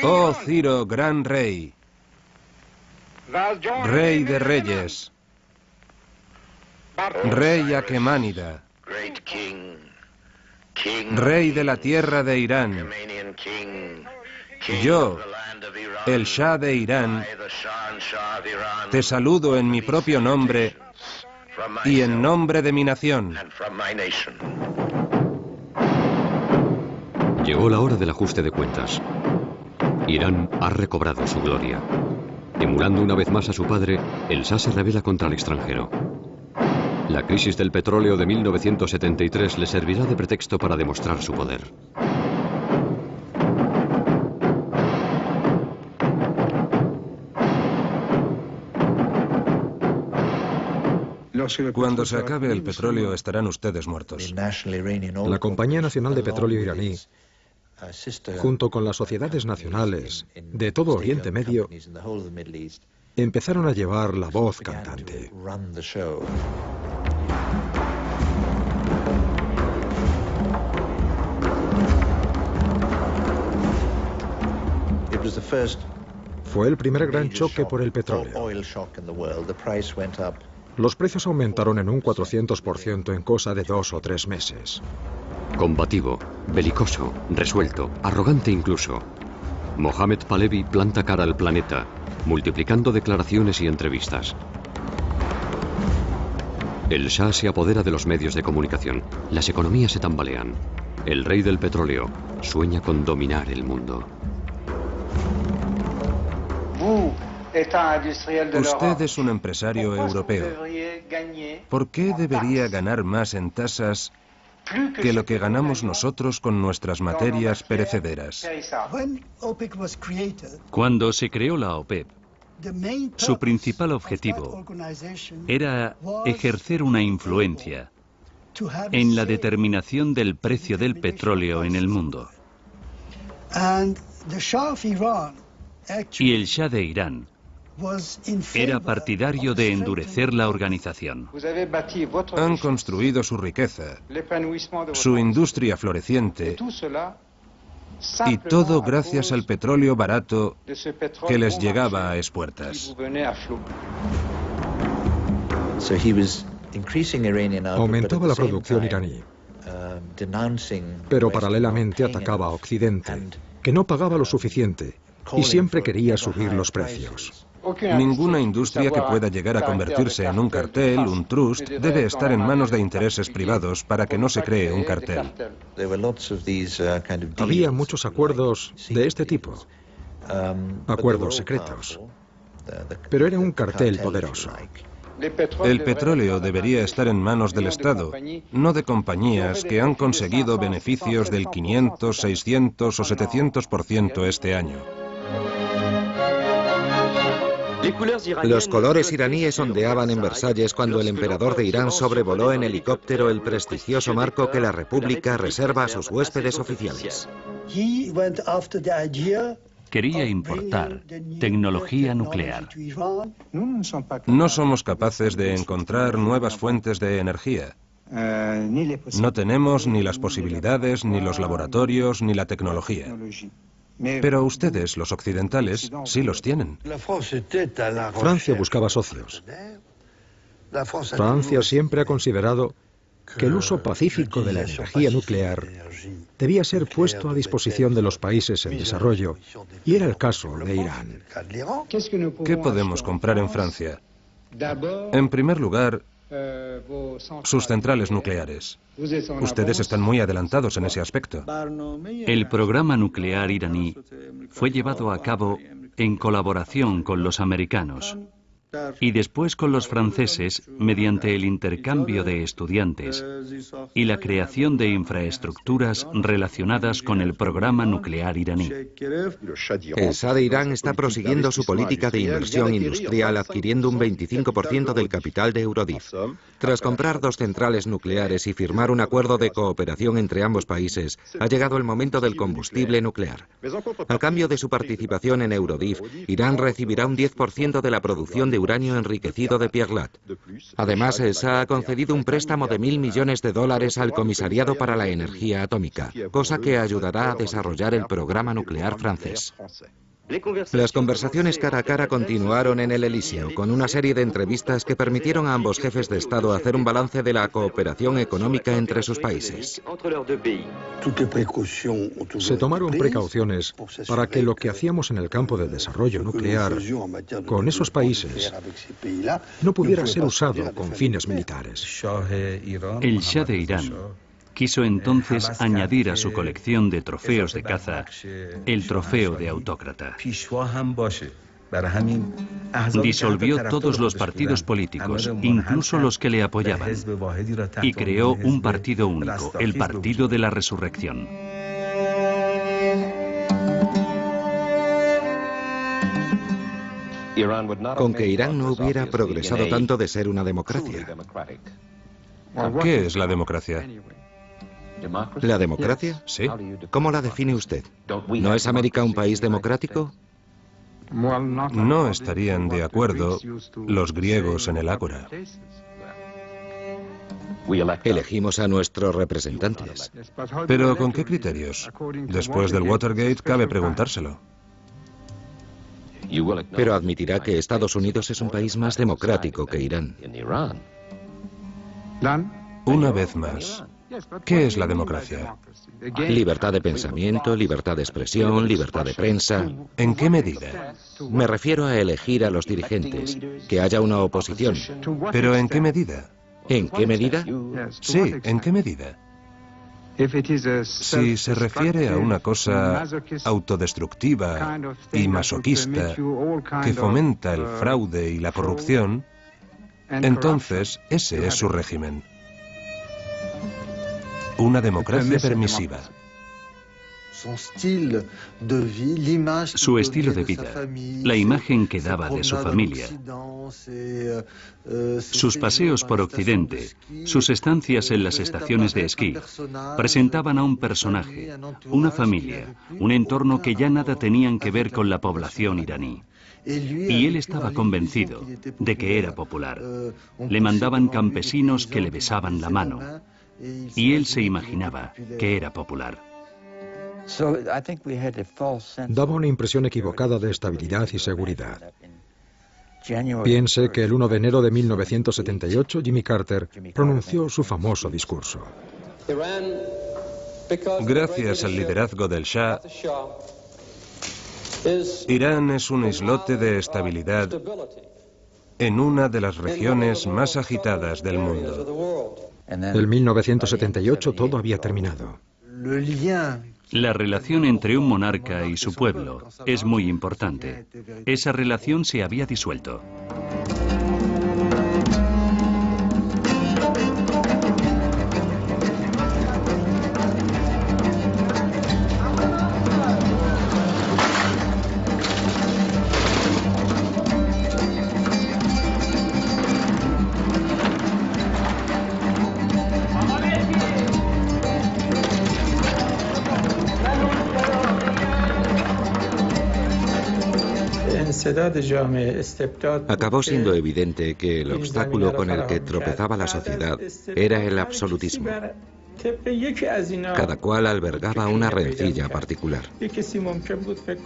Speaker 5: Oh Ciro, gran rey, rey de reyes, rey Aquemánida, rey de la tierra de Irán, yo, el Shah de Irán, te saludo en mi propio nombre y en nombre de mi nación.
Speaker 2: Llegó la hora del ajuste de cuentas. Irán ha recobrado su gloria. Emulando una vez más a su padre, el Shah se rebela contra el extranjero. La crisis del petróleo de 1973 le servirá de pretexto para demostrar su poder.
Speaker 5: Cuando se acabe el petróleo estarán ustedes muertos.
Speaker 4: La Compañía Nacional de Petróleo iraní, junto con las sociedades nacionales de todo Oriente Medio, empezaron a llevar la voz cantante. Fue el primer gran choque por el petróleo. Los precios aumentaron en un 400% en cosa de 2 o 3 meses.
Speaker 2: Combativo, belicoso, resuelto, arrogante incluso, Mohammad Pahlavi planta cara al planeta, multiplicando declaraciones y entrevistas. El Shah se apodera de los medios de comunicación. Las economías se tambalean. El rey del petróleo sueña con dominar el mundo.
Speaker 5: Usted es un empresario europeo. ¿Por qué debería ganar más en tasas que lo que ganamos nosotros con nuestras materias perecederas?
Speaker 1: Cuando se creó la OPEP, su principal objetivo era ejercer una influencia en la determinación del precio del petróleo en el mundo. Y el Shah de Irán era partidario de endurecer la organización.
Speaker 5: Han construido su riqueza, su industria floreciente, y todo gracias al petróleo barato que les llegaba a espuertas.
Speaker 4: Aumentaba la producción iraní, pero paralelamente atacaba a Occidente, que no pagaba lo suficiente y siempre quería subir los precios.
Speaker 5: Ninguna industria que pueda llegar a convertirse en un cartel, un trust, debe estar en manos de intereses privados para que no se cree un cartel.
Speaker 4: Había muchos acuerdos de este tipo, acuerdos secretos, pero era un cartel poderoso.
Speaker 5: El petróleo debería estar en manos del Estado, no de compañías que han conseguido beneficios del 500, 600 o 700% este año.
Speaker 3: Los colores iraníes ondeaban en Versalles cuando el emperador de Irán sobrevoló en helicóptero el prestigioso marco que la República reserva a sus huéspedes oficiales.
Speaker 1: Quería importar tecnología nuclear.
Speaker 5: No somos capaces de encontrar nuevas fuentes de energía. No tenemos ni las posibilidades, ni los laboratorios, ni la tecnología. Pero ustedes, los occidentales, sí los tienen.
Speaker 4: Francia buscaba socios. Francia siempre ha considerado que el uso pacífico de la energía nuclear debía ser puesto a disposición de los países en desarrollo, y era el caso de Irán.
Speaker 5: ¿Qué podemos comprar en Francia? En primer lugar, sus centrales nucleares. Ustedes están muy adelantados en ese aspecto.
Speaker 1: El programa nuclear iraní fue llevado a cabo en colaboración con los americanos y después con los franceses mediante el intercambio de estudiantes y la creación de infraestructuras relacionadas con el programa nuclear iraní.
Speaker 3: El Shah de Irán está prosiguiendo su política de inversión industrial adquiriendo un 25% del capital de Eurodif. Tras comprar 2 centrales nucleares y firmar un acuerdo de cooperación entre ambos países, ha llegado el momento del combustible nuclear. A cambio de su participación en Eurodif, Irán recibirá un 10% de la producción de uranio enriquecido de Pierre Lat. Además, el Shah ha concedido un préstamo de $1.000 millones al Comisariado para la Energía Atómica, cosa que ayudará a desarrollar el programa nuclear francés. Las conversaciones cara a cara continuaron en el Elíseo, con una serie de entrevistas que permitieron a ambos jefes de Estado hacer un balance de la cooperación económica entre sus países.
Speaker 4: Se tomaron precauciones para que lo que hacíamos en el campo del desarrollo nuclear con esos países no pudiera ser usado con fines militares.
Speaker 1: El Shah de Irán quiso entonces añadir a su colección de trofeos de caza el trofeo de autócrata. Disolvió todos los partidos políticos, incluso los que le apoyaban, y creó un partido único, el Partido de la Resurrección.
Speaker 3: Con que Irán no hubiera progresado tanto de ser una democracia.
Speaker 5: ¿Qué es la democracia?
Speaker 3: ¿La democracia?
Speaker 5: Sí.
Speaker 3: ¿Cómo la define usted? ¿No es América un país democrático?
Speaker 5: No estarían de acuerdo los griegos en el ágora.
Speaker 3: Elegimos a nuestros representantes.
Speaker 5: ¿Pero con qué criterios? Después del Watergate cabe preguntárselo.
Speaker 3: Pero admitirá que Estados Unidos es un país más democrático que Irán.
Speaker 5: Una vez más, ¿qué es la democracia?
Speaker 3: Libertad de pensamiento, libertad de expresión, libertad de prensa.
Speaker 5: ¿En qué medida?
Speaker 3: Me refiero a elegir a los dirigentes, que haya una oposición.
Speaker 5: ¿Pero en qué medida?
Speaker 3: ¿En qué medida?
Speaker 5: Sí, ¿en qué medida? Si se refiere a una cosa autodestructiva y masoquista que fomenta el fraude y la corrupción, entonces ese es su régimen. Una democracia permisiva.
Speaker 1: Su estilo de vida, la imagen que daba de su familia, sus paseos por Occidente, sus estancias en las estaciones de esquí, presentaban a un personaje, una familia, un entorno que ya nada tenían que ver con la población iraní. Y él estaba convencido de que era popular. Le mandaban campesinos que le besaban la mano, y él se imaginaba que era popular.
Speaker 4: Daba una impresión equivocada de estabilidad y seguridad. Piense que el 1 de enero de 1978 Jimmy Carter pronunció su famoso discurso.
Speaker 5: Gracias al liderazgo del Shah, Irán es un islote de estabilidad en una de las regiones más agitadas del mundo.
Speaker 4: En 1978 todo había terminado.
Speaker 1: La relación entre un monarca y su pueblo es muy importante. Esa relación se había disuelto.
Speaker 3: Acabó siendo evidente que el obstáculo con el que tropezaba la sociedad era el absolutismo. Cada cual albergaba una rencilla particular.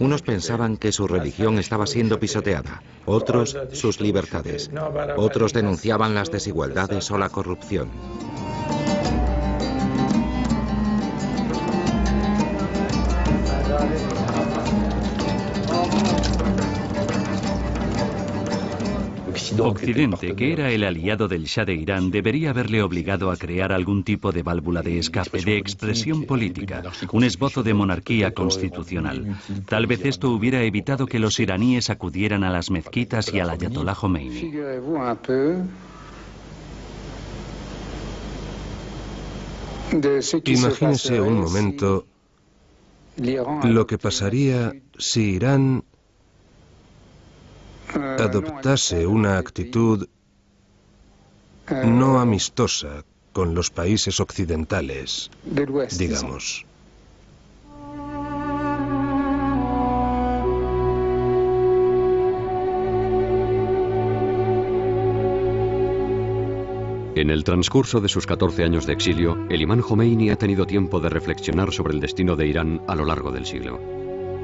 Speaker 3: Unos pensaban que su religión estaba siendo pisoteada, otros sus libertades, otros denunciaban las desigualdades o la corrupción.
Speaker 1: Occidente, que era el aliado del Shah de Irán, debería haberle obligado a crear algún tipo de válvula de escape, de expresión política, un esbozo de monarquía constitucional. Tal vez esto hubiera evitado que los iraníes acudieran a las mezquitas y al ayatolá Jomeini.
Speaker 5: Imagínese un momento lo que pasaría si Irán adoptase una actitud no amistosa con los países occidentales, digamos.
Speaker 2: En el transcurso de sus 14 años de exilio, el imán Jomeini ha tenido tiempo de reflexionar sobre el destino de Irán a lo largo del siglo.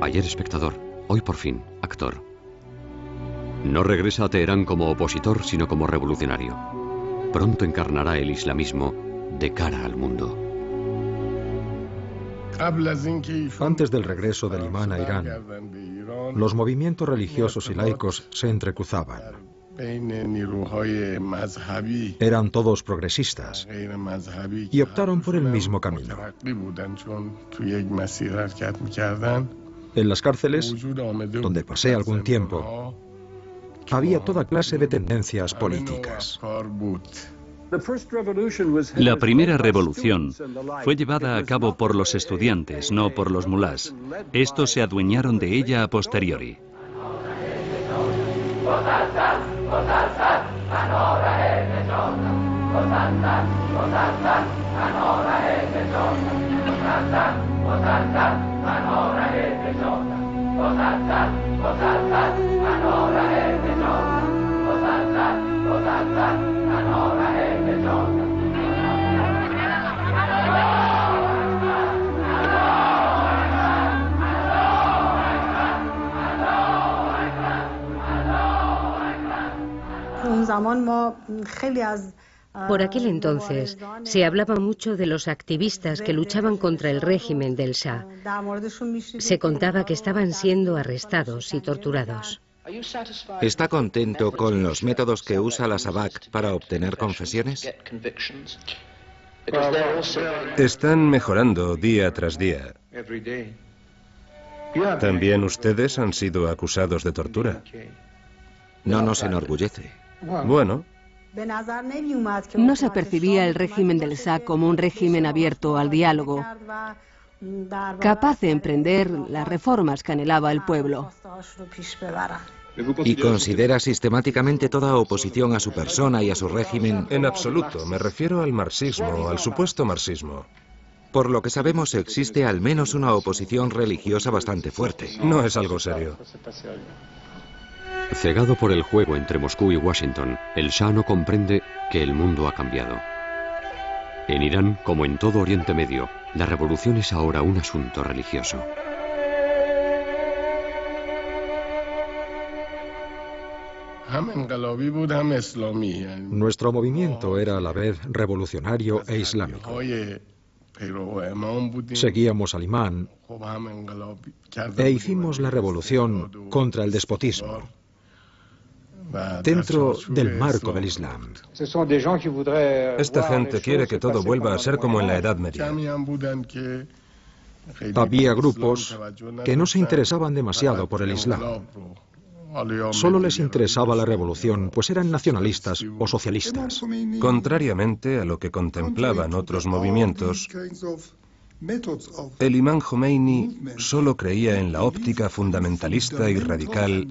Speaker 2: Ayer espectador, hoy por fin actor. No regresa a Teherán como opositor, sino como revolucionario. Pronto encarnará el islamismo de cara al mundo.
Speaker 4: Antes del regreso del imán a Irán, los movimientos religiosos y laicos se entrecruzaban. Eran todos progresistas y optaron por el mismo camino. En las cárceles, donde pasé algún tiempo, había toda clase de tendencias políticas.
Speaker 1: La primera revolución fue llevada a cabo por los estudiantes, no por los mulás. Estos se adueñaron de ella a posteriori.
Speaker 6: Por aquel entonces se hablaba mucho de los activistas que luchaban contra el régimen del Shah. Se contaba que estaban siendo arrestados y torturados.
Speaker 3: ¿Está contento con los métodos que usa la SAVAK para obtener confesiones?
Speaker 5: Están mejorando día tras día. ¿También ustedes han sido acusados de tortura?
Speaker 3: No nos enorgullece.
Speaker 5: Bueno.
Speaker 7: No se percibía el régimen del Shah como un régimen abierto al diálogo, capaz de emprender las reformas que anhelaba el pueblo.
Speaker 3: ¿Y considera sistemáticamente toda oposición a su persona y a su régimen?
Speaker 5: En absoluto, me refiero al marxismo, al supuesto marxismo.
Speaker 3: Por lo que sabemos, existe al menos una oposición religiosa bastante fuerte.
Speaker 5: No es algo serio.
Speaker 2: Cegado por el juego entre Moscú y Washington, el Shah no comprende que el mundo ha cambiado. En Irán, como en todo Oriente Medio, la revolución es ahora un asunto religioso.
Speaker 4: Nuestro movimiento era a la vez revolucionario e islámico. Seguíamos al imán e hicimos la revolución contra el despotismo, dentro del marco del Islam.
Speaker 5: Esta gente quiere que todo vuelva a ser como en la Edad Media.
Speaker 4: Había grupos que no se interesaban demasiado por el Islam. Solo les interesaba la revolución, pues eran nacionalistas o socialistas.
Speaker 5: Contrariamente a lo que contemplaban otros movimientos, el imán Jomeini solo creía en la óptica fundamentalista y radical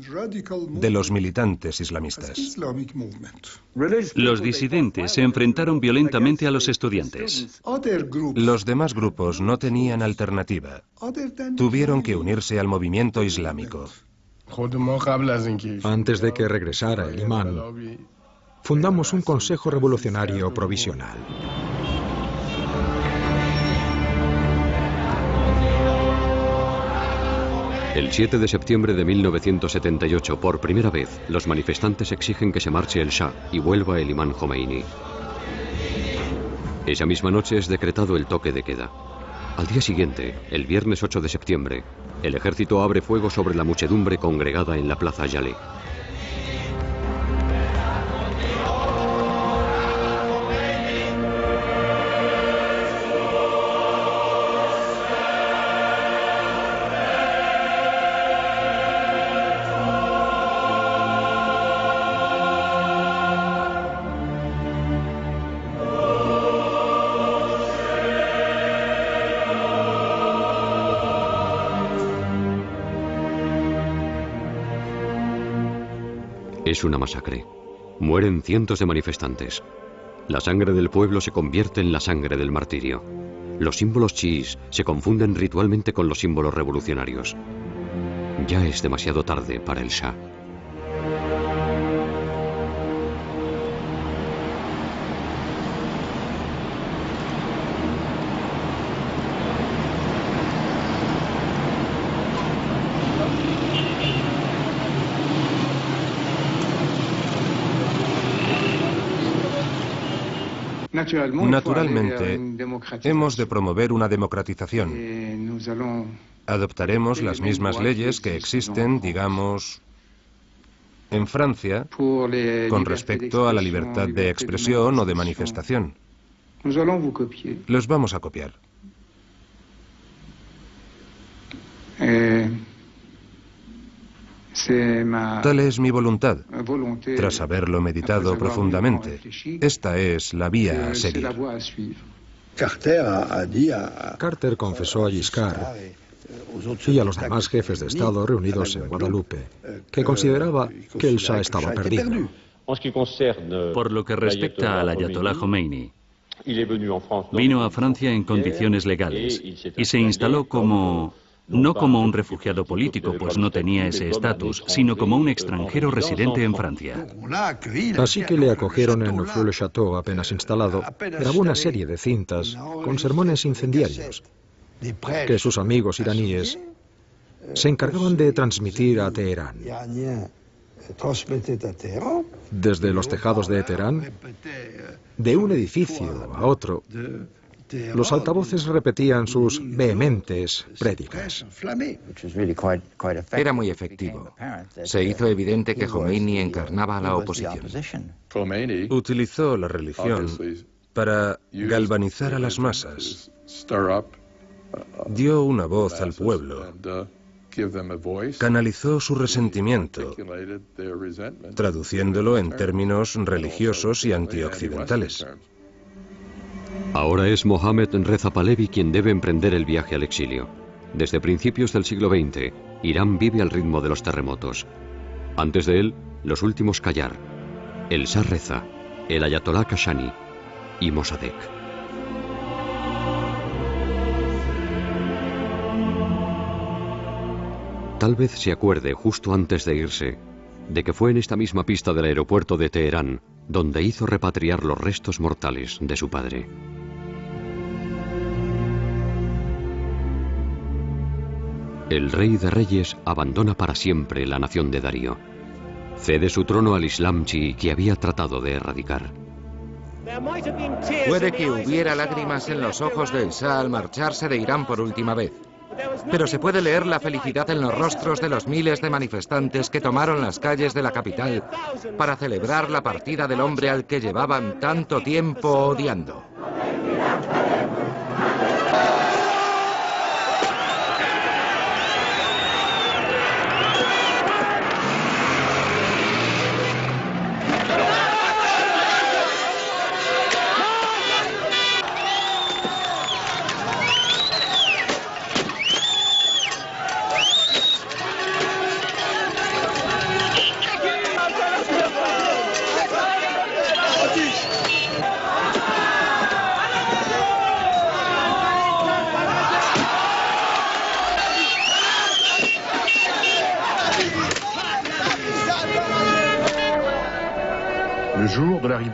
Speaker 5: de los militantes islamistas.
Speaker 1: Los disidentes se enfrentaron violentamente a los estudiantes.
Speaker 5: Los demás grupos no tenían alternativa. Tuvieron que unirse al movimiento islámico.
Speaker 4: Antes de que regresara el imán, fundamos un consejo revolucionario provisional.
Speaker 2: El 7 de septiembre de 1978, por primera vez, los manifestantes exigen que se marche el Shah y vuelva el imán Jomeini. Esa misma noche es decretado el toque de queda. Al día siguiente, el viernes 8 de septiembre, el ejército abre fuego sobre la muchedumbre congregada en la plaza Yale. Es una masacre. Mueren cientos de manifestantes. La sangre del pueblo se convierte en la sangre del martirio. Los símbolos chiíes se confunden ritualmente con los símbolos revolucionarios. Ya es demasiado tarde para el Shah.
Speaker 5: Naturalmente, hemos de promover una democratización. Adoptaremos las mismas leyes que existen, digamos, en Francia, con respecto a la libertad de expresión o de manifestación. Los vamos a copiar. Tal es mi voluntad, tras haberlo meditado profundamente. Esta es la vía a seguir.
Speaker 4: Carter confesó a Giscard y a los demás jefes de Estado reunidos en Guadalupe que consideraba que el Shah estaba perdido.
Speaker 1: Por lo que respecta al ayatolá Jomeini, vino a Francia en condiciones legales y se instaló no como un refugiado político, pues no tenía ese estatus, sino como un extranjero residente en Francia.
Speaker 4: Así que le acogieron en Neufleur-le-Château apenas instalado. Grabó una serie de cintas con sermones incendiarios que sus amigos iraníes se encargaban de transmitir a Teherán. Desde los tejados de Teherán, de un edificio a otro, los altavoces repetían sus vehementes prédicas.
Speaker 3: Era muy efectivo. Se hizo evidente que Jomeini encarnaba a la oposición.
Speaker 5: Utilizó la religión para galvanizar a las masas. Dio una voz al pueblo. Canalizó su resentimiento, traduciéndolo en términos religiosos y antioccidentales.
Speaker 2: Ahora es Mohammad Reza Pahlavi quien debe emprender el viaje al exilio. Desde principios del siglo XX, Irán vive al ritmo de los terremotos. Antes de él, los últimos Qajar, el Shah Reza, el ayatolá Kashani y Mossadegh. Tal vez se acuerde, justo antes de irse, de que fue en esta misma pista del aeropuerto de Teherán donde hizo repatriar los restos mortales de su padre. El rey de reyes abandona para siempre la nación de Darío. Cede su trono al Islam chií que había tratado de erradicar.
Speaker 3: Puede que hubiera lágrimas en los ojos del Shah al marcharse de Irán por última vez. Pero se puede leer la felicidad en los rostros de los miles de manifestantes que tomaron las calles de la capital para celebrar la partida del hombre al que llevaban tanto tiempo odiando.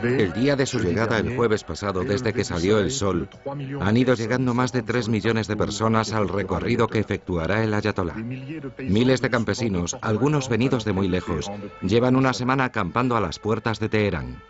Speaker 3: El día de su llegada el jueves pasado, desde que salió el sol, han ido llegando más de 3 millones de personas al recorrido que efectuará el ayatolá. Miles de campesinos, algunos venidos de muy lejos, llevan una semana acampando a las puertas de Teherán.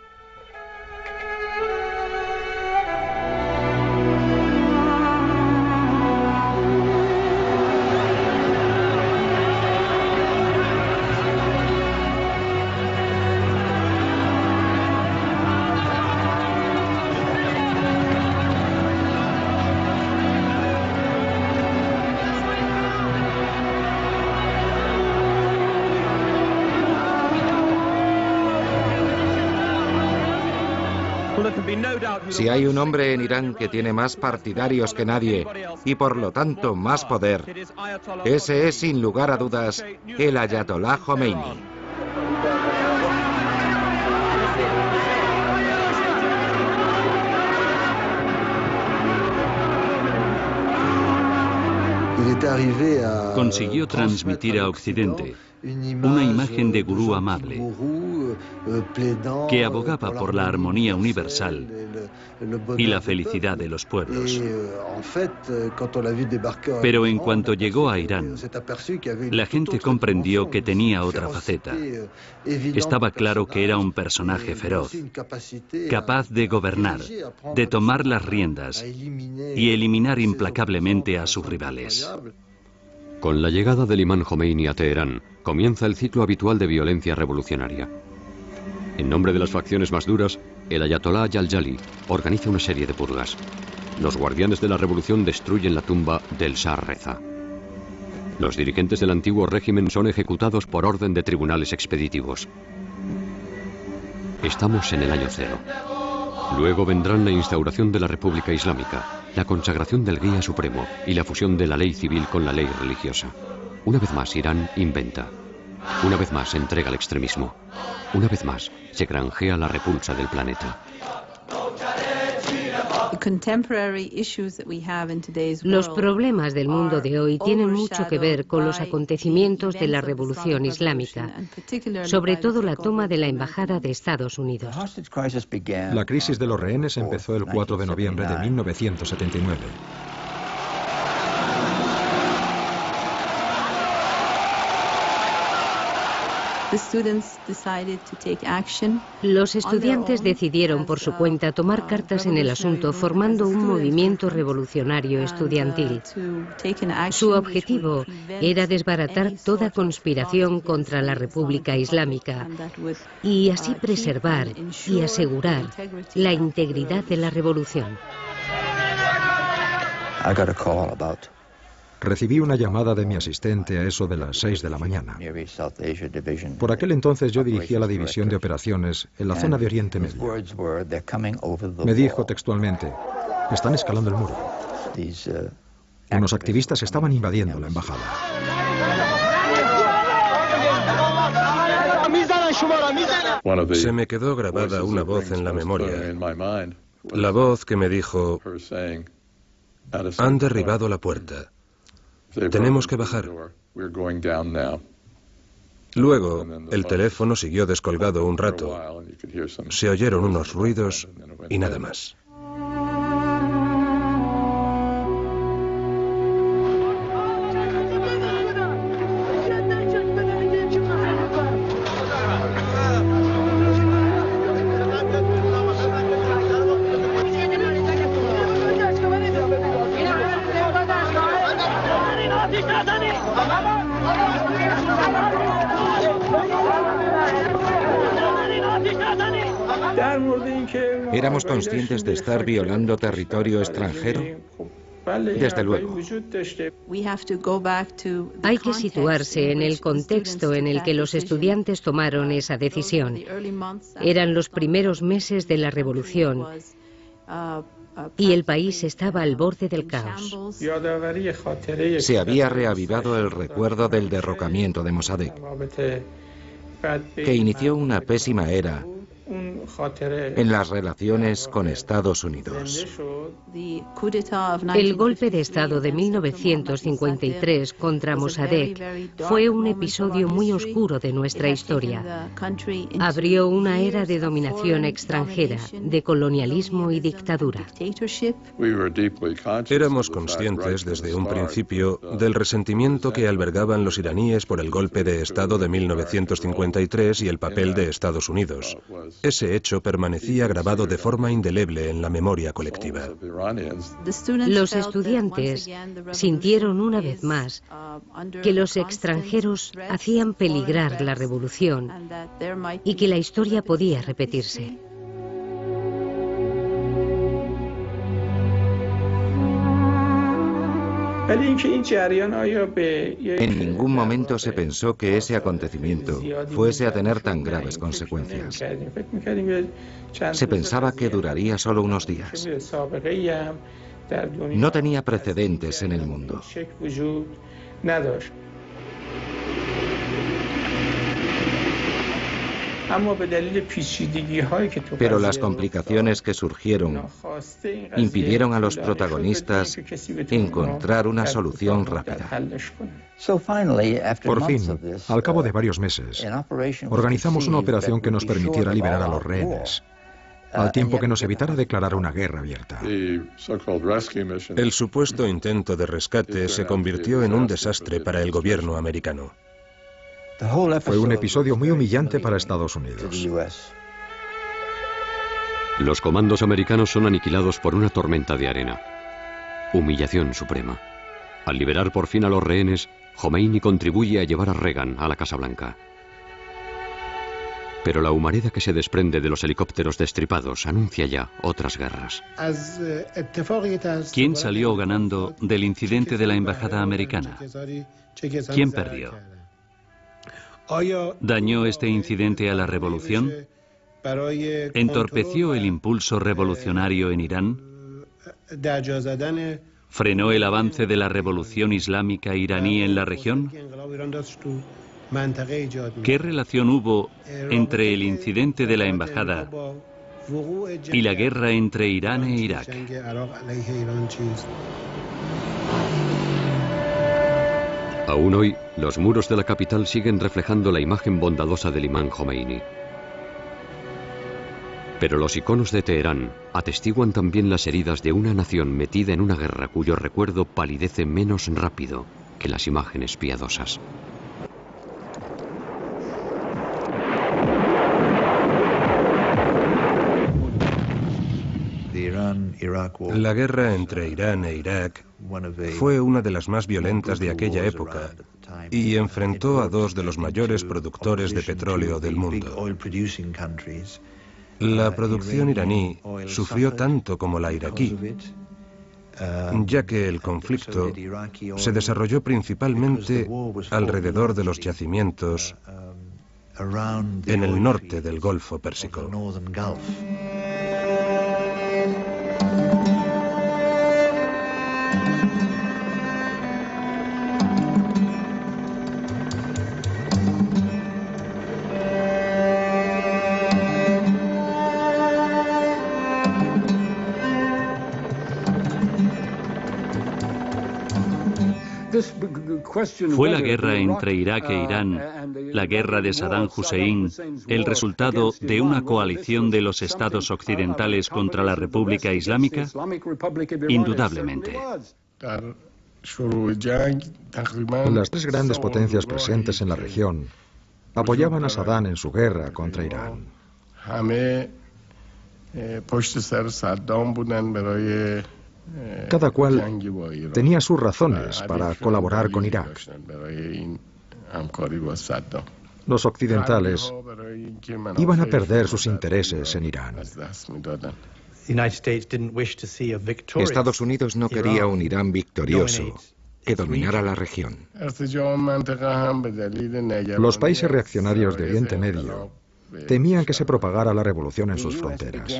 Speaker 3: Si hay un hombre en Irán que tiene más partidarios que nadie y por lo tanto más poder, ese es sin lugar a dudas el ayatolá Jomeini.
Speaker 1: Consiguió transmitir a Occidente una imagen de gurú amable que abogaba por la armonía universal y la felicidad de los pueblos. Pero en cuanto llegó a Irán, la gente comprendió que tenía otra faceta. Estaba claro que era un personaje feroz, capaz de gobernar, de tomar las riendas y eliminar implacablemente a sus rivales.
Speaker 2: Con la llegada del imán Jomeini a Teherán, comienza el ciclo habitual de violencia revolucionaria. En nombre de las facciones más duras, el ayatolá Jaljali organiza una serie de purgas. Los guardianes de la revolución destruyen la tumba del Shah Reza. Los dirigentes del antiguo régimen son ejecutados por orden de tribunales expeditivos. Estamos en el año cero. Luego vendrán la instauración de la República Islámica, la consagración del Guía Supremo y la fusión de la ley civil con la ley religiosa. Una vez más Irán inventa. Una vez más se entrega al extremismo. Una vez más se granjea la repulsa del planeta.
Speaker 6: Los problemas del mundo de hoy tienen mucho que ver con los acontecimientos de la Revolución Islámica, sobre todo la toma de la Embajada de Estados Unidos.
Speaker 4: La crisis de los rehenes empezó el 4 de noviembre de 1979.
Speaker 6: Los estudiantes decidieron por su cuenta tomar cartas en el asunto, formando un movimiento revolucionario estudiantil. Su objetivo era desbaratar toda conspiración contra la República Islámica y así preservar y asegurar la integridad de la revolución.
Speaker 4: Recibí una llamada de mi asistente a eso de las 6 de la mañana. Por aquel entonces yo dirigía la división de operaciones en la zona de Oriente Medio. Me dijo textualmente: están escalando el muro. Unos activistas estaban invadiendo la embajada.
Speaker 5: Se me quedó grabada una voz en la memoria. La voz que me dijo: han derribado la puerta. Tenemos que bajar. Luego, el teléfono siguió descolgado un rato. Se oyeron unos ruidos y nada más.
Speaker 3: ¿Éramos conscientes de estar violando territorio extranjero? Desde luego.
Speaker 6: Hay que situarse en el contexto en el que los estudiantes tomaron esa decisión. Eran los primeros meses de la revolución y el país estaba al borde del caos.
Speaker 3: Se había reavivado el recuerdo del derrocamiento de Mossadegh, que inició una pésima era en las relaciones con Estados Unidos.
Speaker 6: El golpe de Estado de 1953 contra Mossadegh fue un episodio muy oscuro de nuestra historia. Abrió una era de dominación extranjera, de colonialismo y dictadura.
Speaker 5: Éramos conscientes desde un principio del resentimiento que albergaban los iraníes por el golpe de Estado de 1953 y el papel de Estados Unidos. Ese hecho permanecía grabado de forma indeleble en la memoria colectiva.
Speaker 6: Los estudiantes sintieron una vez más que los extranjeros hacían peligrar la revolución y que la historia podía repetirse.
Speaker 3: En ningún momento se pensó que ese acontecimiento fuese a tener tan graves consecuencias. Se pensaba que duraría solo unos días. No tenía precedentes en el mundo. Pero las complicaciones que surgieron impidieron a los protagonistas encontrar una solución rápida.
Speaker 4: Por fin, al cabo de varios meses, organizamos una operación que nos permitiera liberar a los rehenes, al tiempo que nos evitara declarar una guerra abierta.
Speaker 5: El supuesto intento de rescate se convirtió en un desastre para el gobierno americano.
Speaker 4: Fue un episodio muy humillante para Estados Unidos.
Speaker 2: Los comandos americanos son aniquilados por una tormenta de arena. Humillación suprema. Al liberar por fin a los rehenes, Jomeini contribuye a llevar a Reagan a la Casa Blanca. Pero la humareda que se desprende de los helicópteros destripados anuncia ya otras guerras.
Speaker 1: ¿Quién salió ganando del incidente de la embajada americana? ¿Quién perdió? ¿Dañó este incidente a la revolución? ¿Entorpeció el impulso revolucionario en Irán? ¿Frenó el avance de la revolución islámica iraní en la región? ¿Qué relación hubo entre el incidente de la embajada y la guerra entre Irán e Irak?
Speaker 2: Aún hoy, los muros de la capital siguen reflejando la imagen bondadosa del imán Jomeini. Pero los iconos de Teherán atestiguan también las heridas de una nación metida en una guerra cuyo recuerdo palidece menos rápido que las imágenes piadosas.
Speaker 5: La guerra entre Irán e Irak fue una de las más violentas de aquella época y enfrentó a dos de los mayores productores de petróleo del mundo. La producción iraní sufrió tanto como la iraquí, ya que el conflicto se desarrolló principalmente alrededor de los yacimientos en el norte del Golfo Pérsico.
Speaker 1: ¿Fue la guerra entre Irak e Irán, la guerra de Saddam Hussein, el resultado de una coalición de los estados occidentales contra la República Islámica? Indudablemente.
Speaker 4: Las tres grandes potencias presentes en la región apoyaban a Saddam en su guerra contra Irán. Cada cual tenía sus razones para colaborar con Irak. Los occidentales iban a perder sus intereses en Irán.
Speaker 3: Estados Unidos no quería un Irán victorioso que dominara la región.
Speaker 4: Los países reaccionarios de Oriente Medio temían que se propagara la revolución en sus fronteras.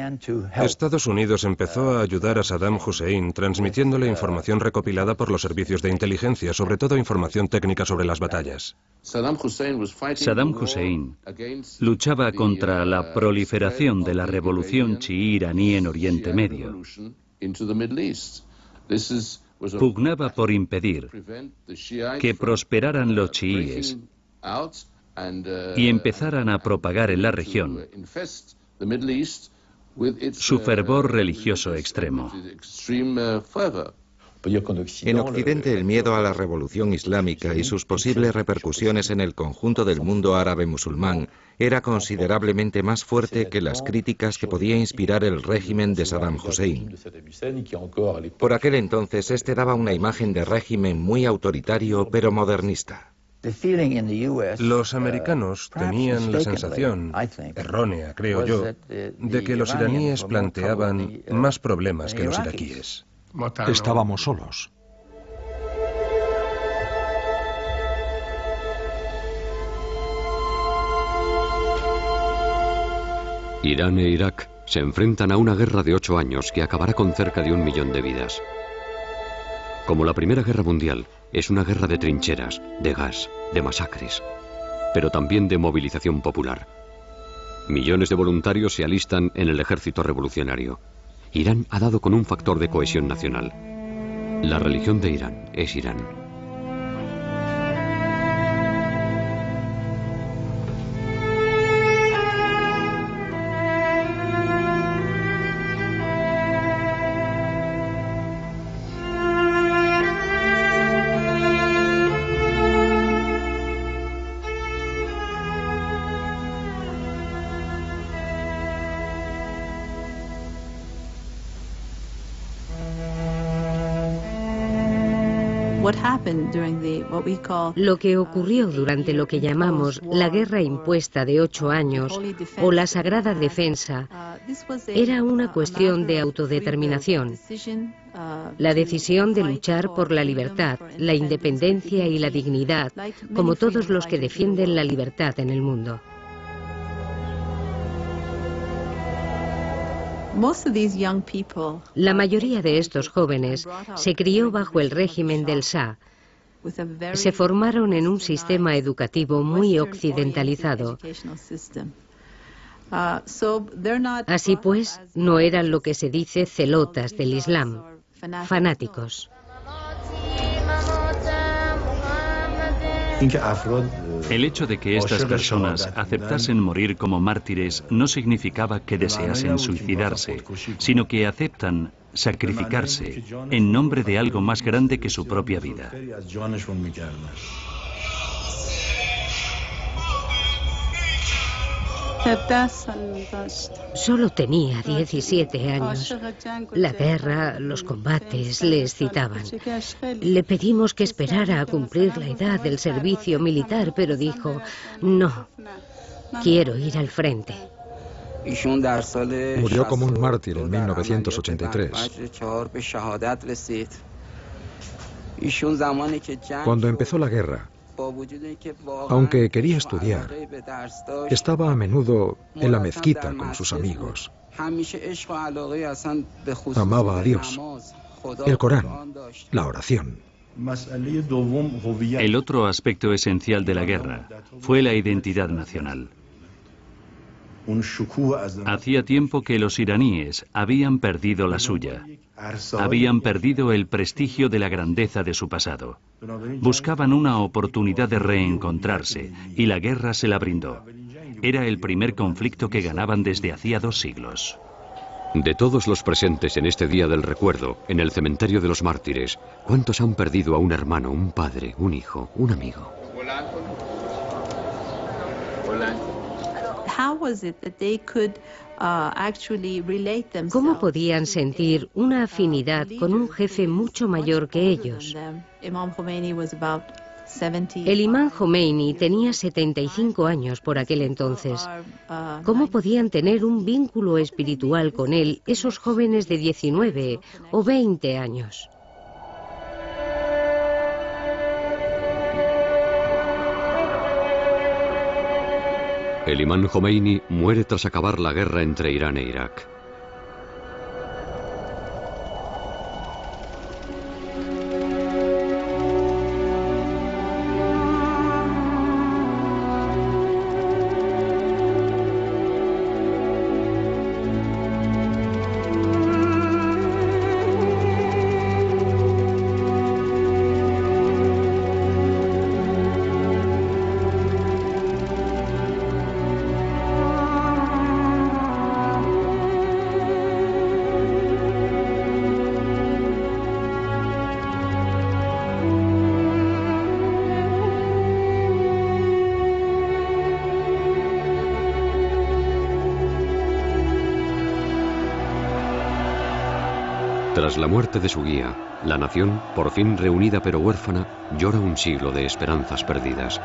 Speaker 5: Estados Unidos empezó a ayudar a Saddam Hussein transmitiéndole información recopilada por los servicios de inteligencia, sobre todo información técnica sobre las batallas.
Speaker 1: Saddam Hussein luchaba contra la proliferación de la revolución chií iraní en Oriente Medio. Pugnaba por impedir que prosperaran los chiíes y empezaran a propagar en la región su fervor religioso extremo.
Speaker 3: En Occidente, el miedo a la revolución islámica y sus posibles repercusiones en el conjunto del mundo árabe musulmán era considerablemente más fuerte que las críticas que podía inspirar el régimen de Saddam Hussein. Por aquel entonces, este daba una imagen de régimen muy autoritario pero modernista.
Speaker 5: Los americanos tenían la sensación, errónea creo yo, de que los iraníes planteaban más problemas que los iraquíes.
Speaker 4: Estábamos solos.
Speaker 2: Irán e Irak se enfrentan a una guerra de 8 años que acabará con cerca de 1 millón de vidas. Como la Primera Guerra Mundial, es una guerra de trincheras, de gas, de masacres, pero también de movilización popular. Millones de voluntarios se alistan en el ejército revolucionario. Irán ha dado con un factor de cohesión nacional. La religión de Irán es Irán.
Speaker 6: Lo que ocurrió durante lo que llamamos la guerra impuesta de 8 años o la sagrada defensa era una cuestión de autodeterminación. La decisión de luchar por la libertad, la independencia y la dignidad, como todos los que defienden la libertad en el mundo. La mayoría de estos jóvenes se crió bajo el régimen del Shah. Se formaron en un sistema educativo muy occidentalizado. Así pues, no eran lo que se dice celotas del Islam, fanáticos.
Speaker 1: El hecho de que estas personas aceptasen morir como mártires no significaba que deseasen suicidarse, sino que aceptan sacrificarse en nombre de algo más grande que su propia vida.
Speaker 6: Solo tenía 17 años. La guerra, los combates le excitaban. Le pedimos que esperara a cumplir la edad del servicio militar, pero dijo, no, quiero ir al frente.
Speaker 4: Murió como un mártir en 1983. Cuando empezó la guerra, aunque quería estudiar, estaba a menudo en la mezquita con sus amigos. Amaba a Dios, el Corán, la oración.
Speaker 1: El otro aspecto esencial de la guerra fue la identidad nacional. Hacía tiempo que los iraníes habían perdido la suya. Habían perdido el prestigio de la grandeza de su pasado. Buscaban una oportunidad de reencontrarse y la guerra se la brindó. Era el primer conflicto que ganaban desde hacía 2 siglos.
Speaker 2: De todos los presentes en este día del recuerdo, en el cementerio de los mártires, ¿cuántos han perdido a un hermano, un padre, un hijo, un amigo?
Speaker 6: ¿Cómo podían sentir una afinidad con un jefe mucho mayor que ellos? El imán Jomeini tenía 75 años por aquel entonces. ¿Cómo podían tener un vínculo espiritual con él esos jóvenes de 19 o 20 años?
Speaker 2: El imán Jomeini muere tras acabar la guerra entre Irán e Irak. Tras la muerte de su guía, la nación, por fin reunida pero huérfana, llora un siglo de esperanzas perdidas.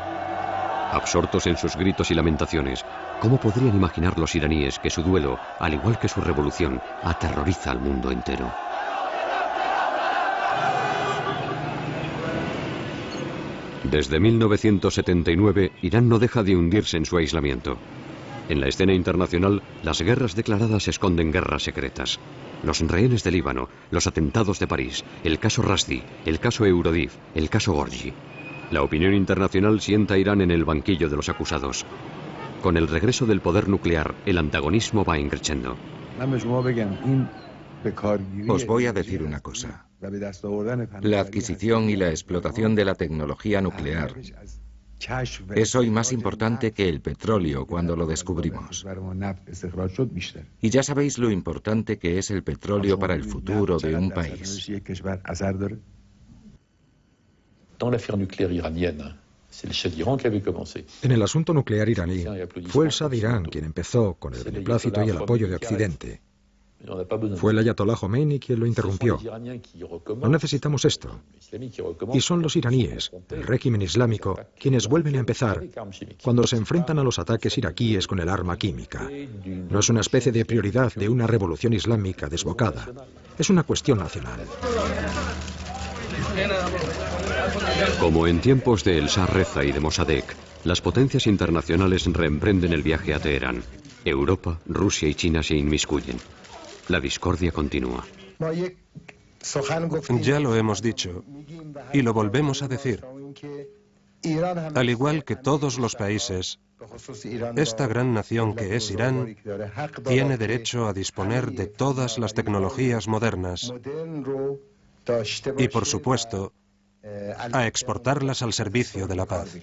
Speaker 2: Absortos en sus gritos y lamentaciones, ¿cómo podrían imaginar los iraníes que su duelo, al igual que su revolución, aterroriza al mundo entero? Desde 1979, Irán no deja de hundirse en su aislamiento. En la escena internacional, las guerras declaradas esconden guerras secretas. Los rehenes de Líbano, los atentados de París, el caso Rushdie, el caso Eurodiv, el caso Gorgi. La opinión internacional sienta a Irán en el banquillo de los acusados. Con el regreso del poder nuclear, el antagonismo va increciendo.
Speaker 3: Os voy a decir una cosa. La adquisición y la explotación de la tecnología nuclear es hoy más importante que el petróleo cuando lo descubrimos. Y ya sabéis lo importante que es el petróleo para el futuro de un país.
Speaker 4: En el asunto nuclear iraní, fue el Shah de Irán quien empezó con el beneplácito y el apoyo de Occidente. Fue el ayatolá Jomeini quien lo interrumpió. No necesitamos esto. Y son los iraníes, el régimen islámico, quienes vuelven a empezar cuando se enfrentan a los ataques iraquíes con el arma química. No es una especie de prioridad de una revolución islámica desbocada. Es una cuestión nacional.
Speaker 2: Como en tiempos de El Shah Reza y de Mossadegh, las potencias internacionales reemprenden el viaje a Teherán. Europa, Rusia y China se inmiscuyen. La discordia continúa.
Speaker 5: Ya lo hemos dicho y lo volvemos a decir. Al igual que todos los países, esta gran nación que es Irán tiene derecho a disponer de todas las tecnologías modernas y, por supuesto, a exportarlas al servicio de la paz.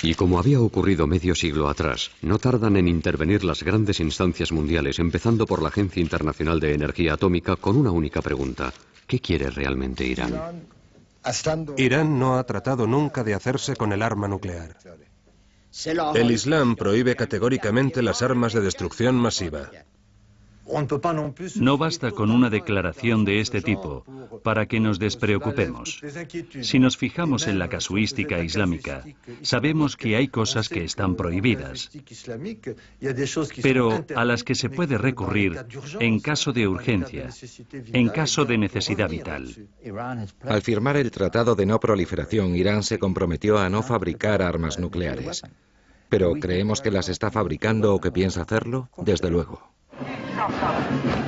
Speaker 2: Y como había ocurrido medio siglo atrás, no tardan en intervenir las grandes instancias mundiales, empezando por la Agencia Internacional de Energía Atómica, con una única pregunta: ¿qué quiere realmente Irán?
Speaker 5: Irán no ha tratado nunca de hacerse con el arma nuclear. El Islam prohíbe categóricamente las armas de destrucción masiva.
Speaker 1: No basta con una declaración de este tipo para que nos despreocupemos. Si nos fijamos en la casuística islámica, sabemos que hay cosas que están prohibidas, pero a las que se puede recurrir en caso de urgencia, en caso de necesidad vital.
Speaker 3: Al firmar el Tratado de No Proliferación, Irán se comprometió a no fabricar armas nucleares. ¿Pero creemos que las está fabricando o que piensa hacerlo? Desde luego.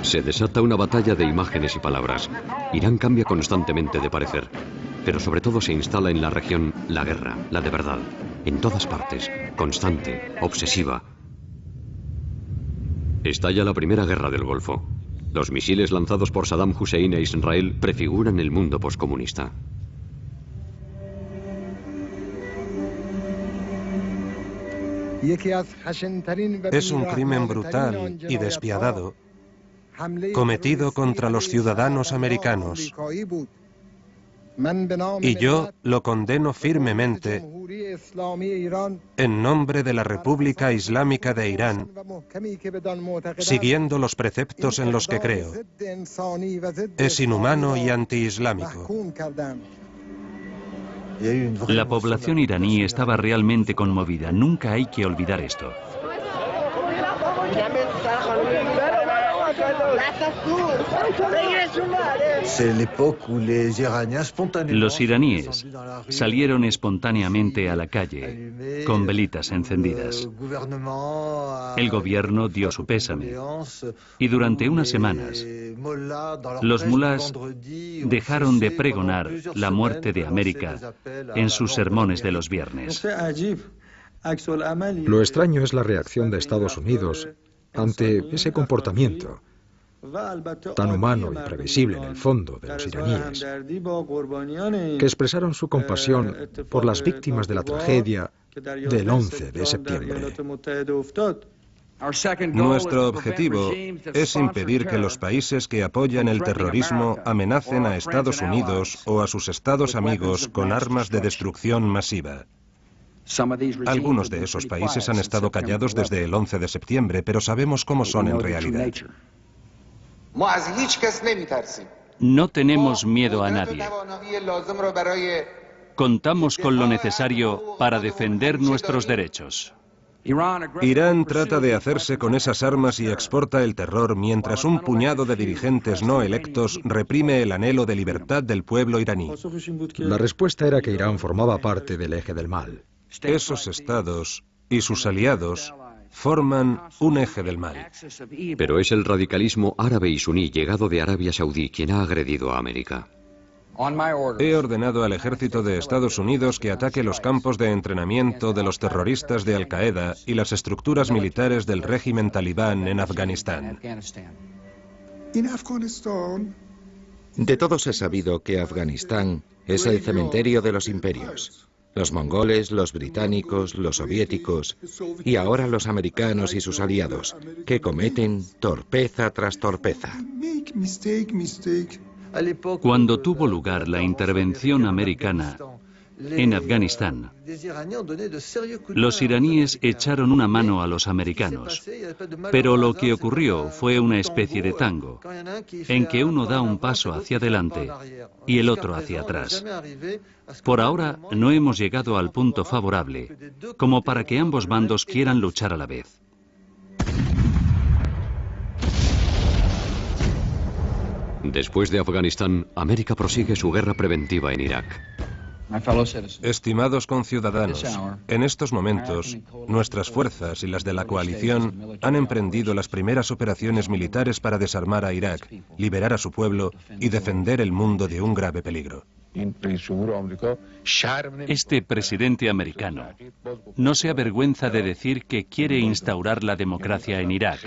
Speaker 2: Se desata una batalla de imágenes y palabras. Irán cambia constantemente de parecer, pero sobre todo se instala en la región la guerra, la de verdad, en todas partes, constante, obsesiva. Estalla la primera guerra del Golfo. Los misiles lanzados por Saddam Hussein a Israel prefiguran el mundo poscomunista.
Speaker 5: Es un crimen brutal y despiadado cometido contra los ciudadanos americanos. Y yo lo condeno firmemente en nombre de la República Islámica de Irán, siguiendo los preceptos en los que creo. Es inhumano y antiislámico.
Speaker 1: La población iraní estaba realmente conmovida. Nunca hay que olvidar esto. Los iraníes salieron espontáneamente a la calle con velitas encendidas. El gobierno dio su pésame y durante unas semanas los mulás dejaron de pregonar la muerte de América en sus sermones de los viernes.
Speaker 4: Lo extraño es la reacción de Estados Unidos ante ese comportamiento tan humano y previsible en el fondo de los iraníes, que expresaron su compasión por las víctimas de la tragedia del 11 de septiembre.
Speaker 5: Nuestro objetivo es impedir que los países que apoyan el terrorismo amenacen a Estados Unidos o a sus estados amigos con armas de destrucción masiva. Algunos de esos países han estado callados desde el 11 de septiembre, pero sabemos cómo son en realidad.
Speaker 1: No tenemos miedo a nadie. Contamos con lo necesario para defender nuestros derechos.
Speaker 5: Irán trata de hacerse con esas armas y exporta el terror mientras un puñado de dirigentes no electos reprime el anhelo de libertad del pueblo iraní.
Speaker 4: La respuesta era que Irán formaba parte del eje del mal.
Speaker 5: Esos estados y sus aliados forman un eje del mal.
Speaker 2: Pero es el radicalismo árabe y suní llegado de Arabia Saudí quien ha agredido a América.
Speaker 5: He ordenado al ejército de Estados Unidos que ataque los campos de entrenamiento de los terroristas de Al-Qaeda y las estructuras militares del régimen talibán en Afganistán.
Speaker 3: De todos es sabido que Afganistán es el cementerio de los imperios. Los mongoles, los británicos, los soviéticos y ahora los americanos y sus aliados, que cometen torpeza tras torpeza.
Speaker 1: Cuando tuvo lugar la intervención americana, En Afganistán, los iraníes echaron una mano a los americanos, pero lo que ocurrió fue una especie de tango, en que uno da un paso hacia adelante y el otro hacia atrás. Por ahora no hemos llegado al punto favorable, como para que ambos bandos quieran luchar a la vez.
Speaker 2: Después de Afganistán, América prosigue su guerra preventiva en Irak.
Speaker 5: Estimados conciudadanos, en estos momentos, nuestras fuerzas y las de la coalición han emprendido las primeras operaciones militares para desarmar a Irak, liberar a su pueblo y defender el mundo de un grave peligro.
Speaker 1: Este presidente americano no se avergüenza de decir que quiere instaurar la democracia en Irak.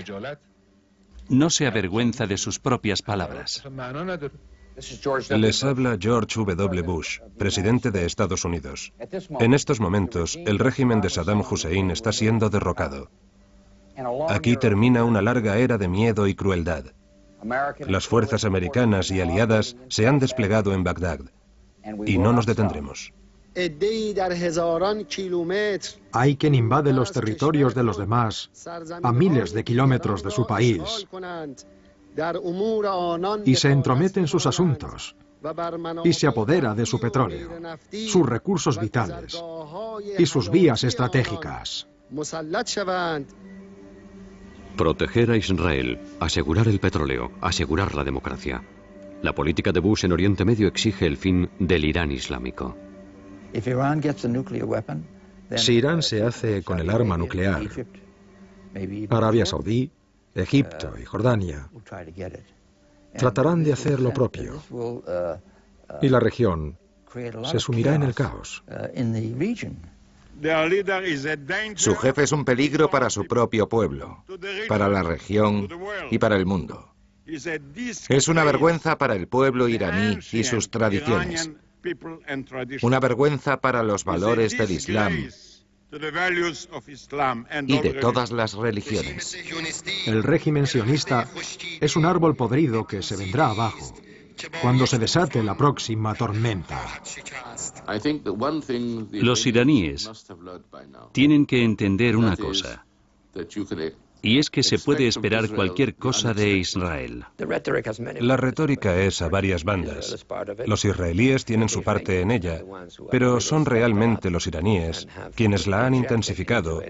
Speaker 1: No se avergüenza de sus propias palabras.
Speaker 5: Les habla George W. Bush, presidente de Estados Unidos. En estos momentos, el régimen de Saddam Hussein está siendo derrocado. Aquí termina una larga era de miedo y crueldad. Las fuerzas americanas y aliadas se han desplegado en Bagdad, y no nos detendremos.
Speaker 4: Hay quien invade los territorios de los demás a miles de kilómetros de su país y se entromete en sus asuntos y se apodera de su petróleo, sus recursos vitales y sus vías estratégicas.
Speaker 2: Proteger a Israel, asegurar el petróleo, asegurar la democracia. La política de Bush en Oriente Medio exige el fin del Irán islámico.
Speaker 4: Si Irán se hace con el arma nuclear, Arabia Saudí, Egipto y Jordania tratarán de hacer lo propio, y la región se sumirá en el caos.
Speaker 3: Su jefe es un peligro para su propio pueblo, para la región y para el mundo. Es una vergüenza para el pueblo iraní y sus tradiciones. Una vergüenza para los valores del Islam y de todas las religiones.
Speaker 4: El régimen sionista es un árbol podrido que se vendrá abajo cuando se desate la próxima tormenta.
Speaker 1: Los iraníes tienen que entender una cosa, y es que se puede esperar cualquier cosa de Israel.
Speaker 5: La retórica es a varias bandas. Los israelíes tienen su parte en ella, pero son realmente los iraníes quienes la han intensificado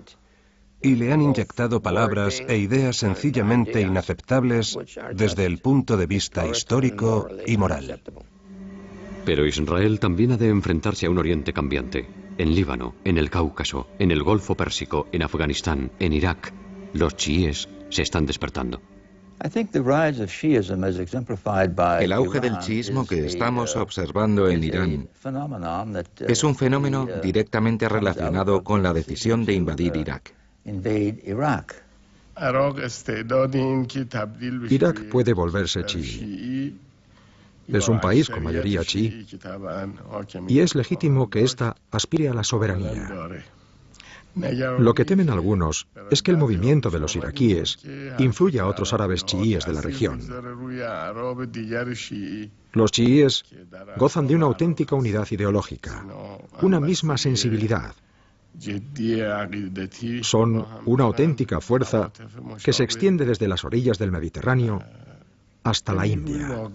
Speaker 5: y le han inyectado palabras e ideas sencillamente inaceptables desde el punto de vista histórico y moral.
Speaker 2: Pero Israel también ha de enfrentarse a un Oriente cambiante. En Líbano, en el Cáucaso, en el Golfo Pérsico, en Afganistán, en Irak. Los chiíes se están despertando.
Speaker 3: El auge del chiismo que estamos observando en Irán es un fenómeno directamente relacionado con la decisión de invadir Irak.
Speaker 4: Irak puede volverse chií. Es un país con mayoría chií y es legítimo que ésta aspire a la soberanía. Lo que temen algunos es que el movimiento de los iraquíes influya a otros árabes chiíes de la región. Los chiíes gozan de una auténtica unidad ideológica, una misma sensibilidad. Son una auténtica fuerza que se extiende desde las orillas del Mediterráneo hasta la India.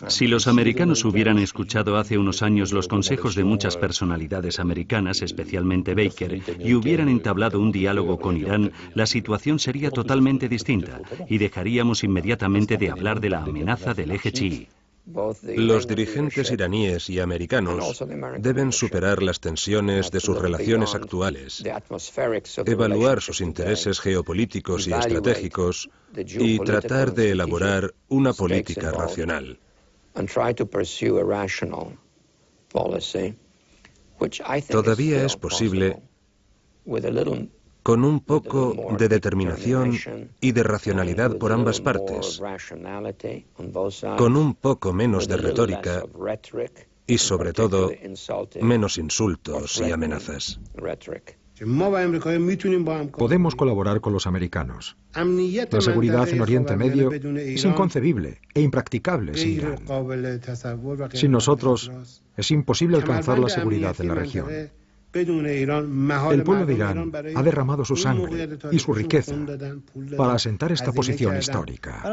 Speaker 1: Si los americanos hubieran escuchado hace unos años los consejos de muchas personalidades americanas, especialmente Baker, y hubieran entablado un diálogo con Irán, la situación sería totalmente distinta y dejaríamos inmediatamente de hablar de la amenaza del eje chií.
Speaker 5: Los dirigentes iraníes y americanos deben superar las tensiones de sus relaciones actuales, evaluar sus intereses geopolíticos y estratégicos y tratar de elaborar una política racional. Todavía es posible, con un poco de determinación y de racionalidad por ambas partes, con un poco menos de retórica y, sobre todo, menos insultos y amenazas.
Speaker 4: Podemos colaborar con los americanos. La seguridad en Oriente Medio es inconcebible e impracticable sin Irán. Sin nosotros es imposible alcanzar la seguridad en la región. El pueblo de Irán ha derramado su sangre y su riqueza para asentar esta posición histórica.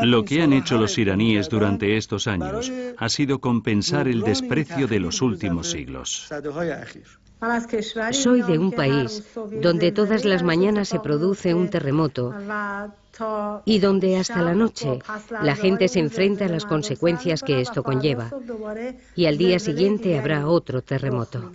Speaker 1: Lo que han hecho los iraníes durante estos años ha sido compensar el desprecio de los últimos siglos.
Speaker 6: Soy de un país donde todas las mañanas se produce un terremoto y donde hasta la noche la gente se enfrenta a las consecuencias que esto conlleva. Y al día siguiente habrá otro terremoto.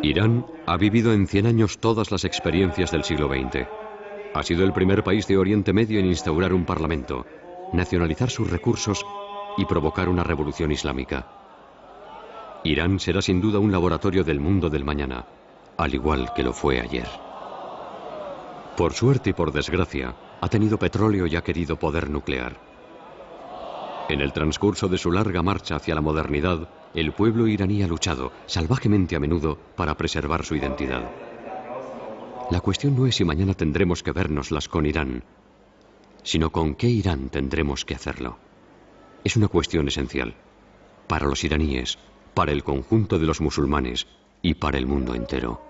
Speaker 2: Irán ha vivido en 100 años todas las experiencias del siglo XX. Ha sido el primer país de Oriente Medio en instaurar un parlamento, nacionalizar sus recursos y provocar una revolución islámica. Irán será sin duda un laboratorio del mundo del mañana, al igual que lo fue ayer. Por suerte y por desgracia, ha tenido petróleo y ha querido poder nuclear. En el transcurso de su larga marcha hacia la modernidad, el pueblo iraní ha luchado, salvajemente a menudo, para preservar su identidad. La cuestión no es si mañana tendremos que vérnoslas con Irán, sino con qué Irán tendremos que hacerlo. Es una cuestión esencial, para los iraníes, para el conjunto de los musulmanes y para el mundo entero.